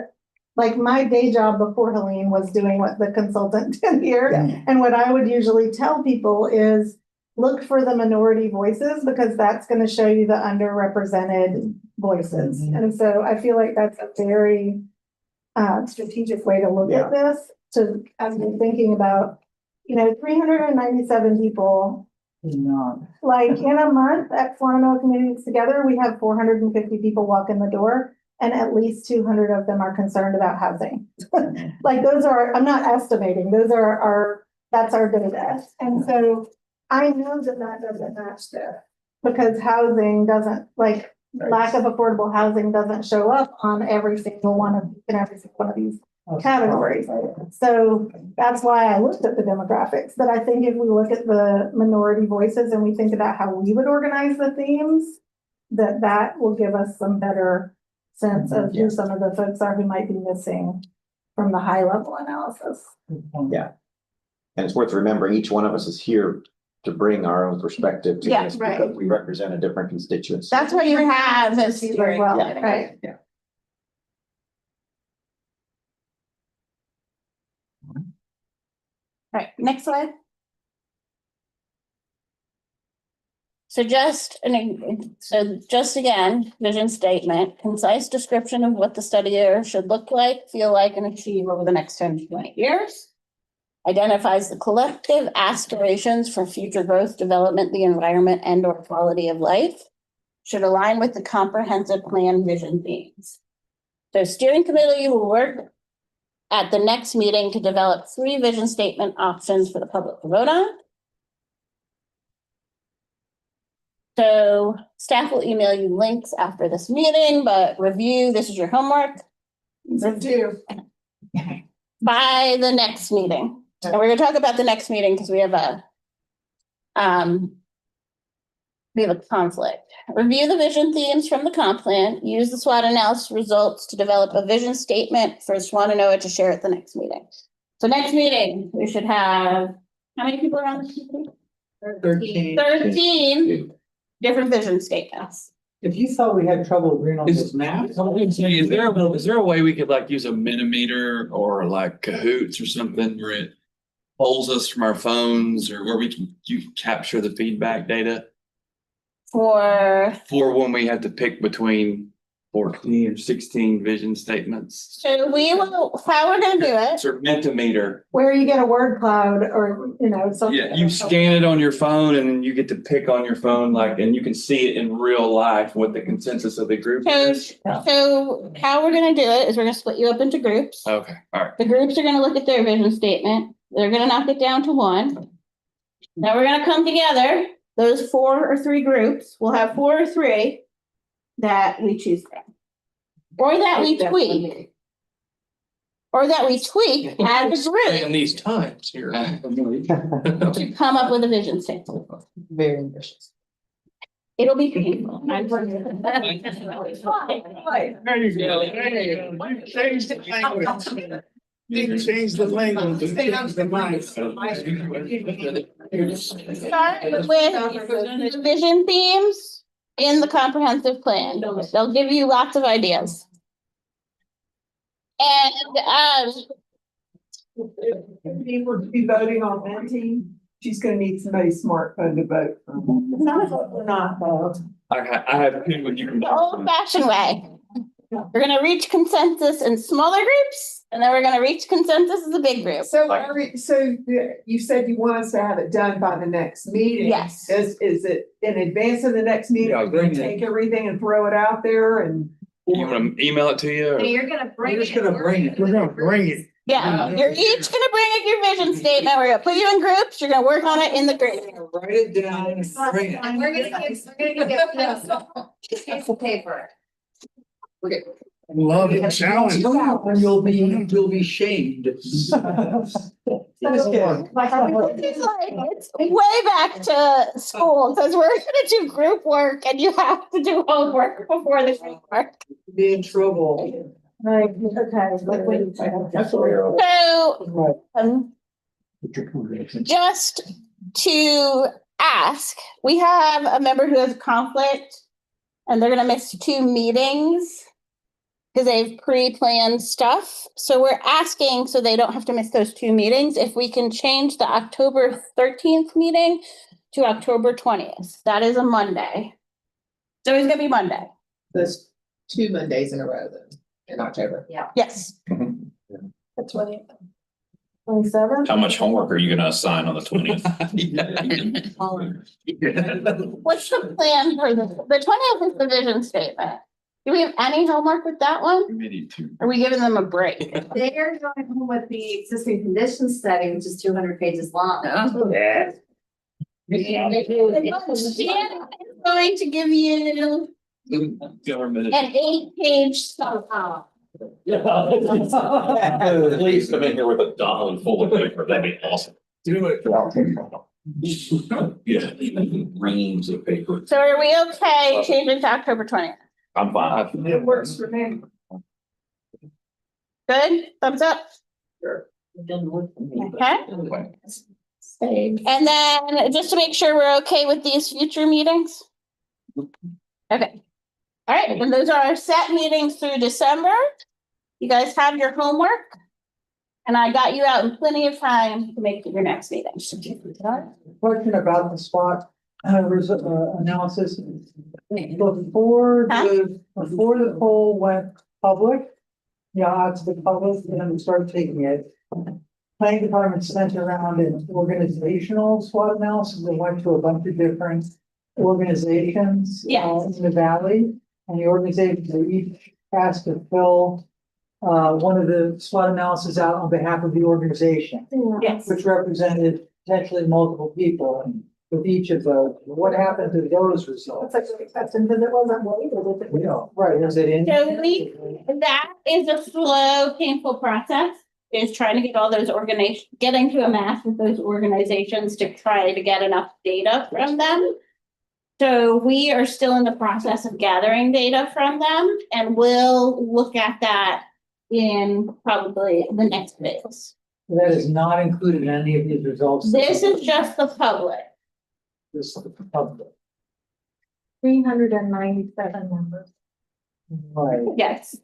my day job before Helene was doing what the consultant did here. Yeah. And what I would usually tell people is look for the minority voices because that's going to show you the underrepresented voices. And so I feel like that's a very strategic way to look at this. As we're thinking about 397 people, in a month at Swannanoa Communities Together, we have 450 people walk in the door and at least 200 of them are concerned about housing. Those are, I'm not estimating, those are that's our data. And so I know that doesn't match there because housing doesn't lack of affordable housing doesn't show up on every single one of these categories. So that's why I looked at the demographics, but I think if we look at the minority voices and we think about how we would organize the themes, that will give us some better sense of who some of the folks are who might be missing from the high level analysis. Yeah. And it's worth remembering, each one of us is here to bring our own perspective to Yeah, this right. because we represent a different constituency. That's what you have this Very well, hearing. right? Right, next slide. So just again, vision statement, concise description of what the study area should look like, feel like, and achieve over the next 10 to 20 years. Identifies the collective aspirations for future growth, development, the environment, and or quality of life. Should align with the comprehensive plan vision themes. So steering committee will work at the next meeting to develop 3 vision statement options for the public to vote on. So staff will email you links after this meeting, but review, this is your homework. Do. By the next meeting. And we're gonna talk about the next meeting because we have a conflict. Review the vision themes from the comp plan, use the SWOT analysis results to develop a vision statement for Swannanoa to share at the next meeting. So next meeting, we should have, how many people are on this meeting? 13 different vision statements. If you thought we had trouble agreeing on this map. Is there a way we could like use a Mentimeter or like Cahoots or something where it polls us from our phones or where you can capture the feedback data For when we have to pick between 14 or 16 vision statements? So we will, how we're gonna do it, Or Mentimeter. Where you get a word cloud or, something. Yeah, you scan it on your phone and then you get to pick on your phone, and you can see it in real life what the consensus of the group is. so how we're gonna do it is we're gonna split you up into groups. Okay, all right. The groups are gonna look at their vision statement. They're gonna knock it down to 1. Now we're gonna come together, those 4 or 3 groups, we'll have 4 or 3 that we choose from. Or that we tweak. Or that we tweak as a group In these times here. to come up with a vision statement. Very ambitious. It'll be painful. There you go. You changed the language. You changed the language. You changed the mind. Start with the vision themes in the comprehensive plan. They'll give you lots of ideas. And If we're to be voting on Menti, she's gonna need somebody smart phone to vote. We're not though. I have two when you can. the old fashioned way. We're gonna reach consensus in smaller groups, and then we're gonna reach consensus as a big group. So you said you want us to have it done by the next meeting. Yes. Is it in advance of the next meeting? Yeah, We're gonna bring it. take everything and throw it out there and. You want to email it to you? or- You're gonna bring We're just gonna bring it. We're gonna bring it. Yeah, you're each gonna bring up your vision statement. We're gonna put you in groups. You're gonna work on it in the group. Write it down and bring it. And we're gonna give piece of paper. Love the challenge. You'll be shamed. It's way back to school because we're gonna do group work and you have to do homework before the group work. Be in trouble. Right, okay. So, just to ask, we have a member who has a conflict and they're gonna miss 2 meetings because they've pre-planned stuff. So we're asking, so they don't have to miss those 2 meetings, if we can change the October 13th meeting to October 20th. That is a Monday. So it's gonna be Monday. There's 2 Mondays in a row then, in October. Yes. The 27th? How much homework are you gonna assign on the 20th? What's the plan for the 20th is the vision statement. Do we have any homework with that one? Are we giving them a break? They're going home with the existing conditions study, which is 200 pages long. Yeah. Shannon is going to give you Government. an 8-page stuff. At least come in here with a dollar full of paper, that'd be awesome. Do it. Yeah, reams of paper. So are we okay changing to October 20th? I'm fine. It works for me. Good, thumbs up, It doesn't work for me. okay? And then just to make sure we're okay with these future meetings? Okay. All right, and those are our set meetings through December. You guys have your homework. And I got you out in plenty of time to make your next meeting. Question about the SWOT analysis. Before the poll went public, to the public, and we started taking it. Planning department sent around an organizational SWOT analysis that went to a bunch of different organizations in the valley. And the organizations are each asked to fill one of the SWOT analysis out on behalf of the organization. Yes. Which represented potentially multiple people with each of those. What happened to those results? That's actually, that's, and then it wasn't labeled, was it? We don't, right, is it in? So that is a slow, painful process, is trying to get all those getting to a mass with those organizations to try to get enough data from them. So we are still in the process of gathering data from them, and we'll look at that in probably the next phase. That is not included in any of these results. This is just the public. This is the public. 397 members. Right. Yes.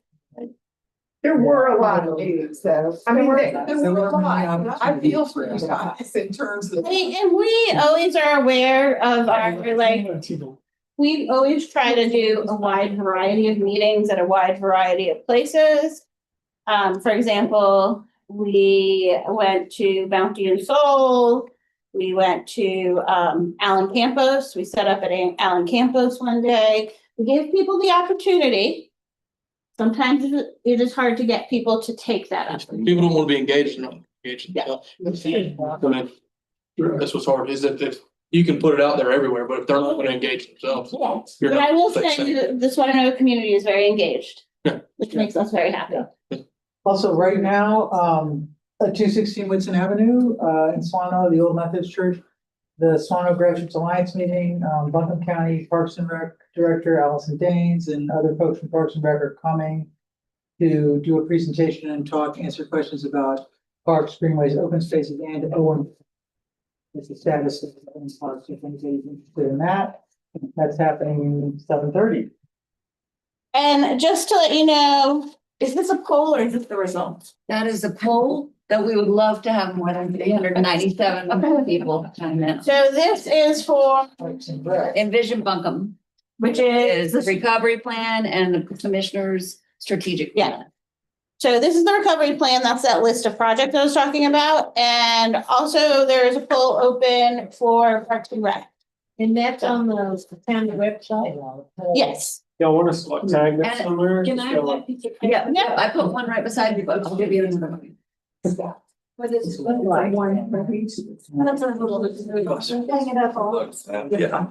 There were a lot of meetings though. I mean, there were a lot. I feel for you guys in terms of. And we always are aware of our, we always try to do a wide variety of meetings at a wide variety of places. For example, we went to Bounty and Soul. We went to Allen Campos. We set up at Allen Campos one day. We gave people the opportunity. Sometimes it is hard to get people to take that up. People don't want to be engaged in engaged. Yeah. That's what's hard, is that if you can put it out there everywhere, but if they're not going to engage themselves. Yes, you're but not I will fixing say it. the Swannanoa community is very engaged, Yeah. which makes us very happy. Also, right now, at 216 Whitson Avenue, in Swannanoa, the Old Methodist Church, the Swannanoa Grassroots Alliance meeting, Buncombe County Parks and Rec Director Allison Daines and other folks from Parks and Rec are coming to do a presentation and talk, answer questions about parks, greenways, open spaces, and OM. It's the status of the parks, if anybody's interested in that. That's happening 7:30. And just to let you know, is this a poll or is this the result? That is a poll that we would love to have more than 397 people chime in. So this is for, Envision Buncombe, which is is, the recovery plan and the commissioner's strategic plan. so this is the recovery plan. That's that list of projects I was talking about. And also there is a poll open for Parks and Rec. And that's on the town website. Yes. Y'all want us to tag that And somewhere? can I have that piece of paper? Yeah, I put one right beside you, but I'll give you another one. What is it like? One for each. That's a little. Hang it up all. Yeah.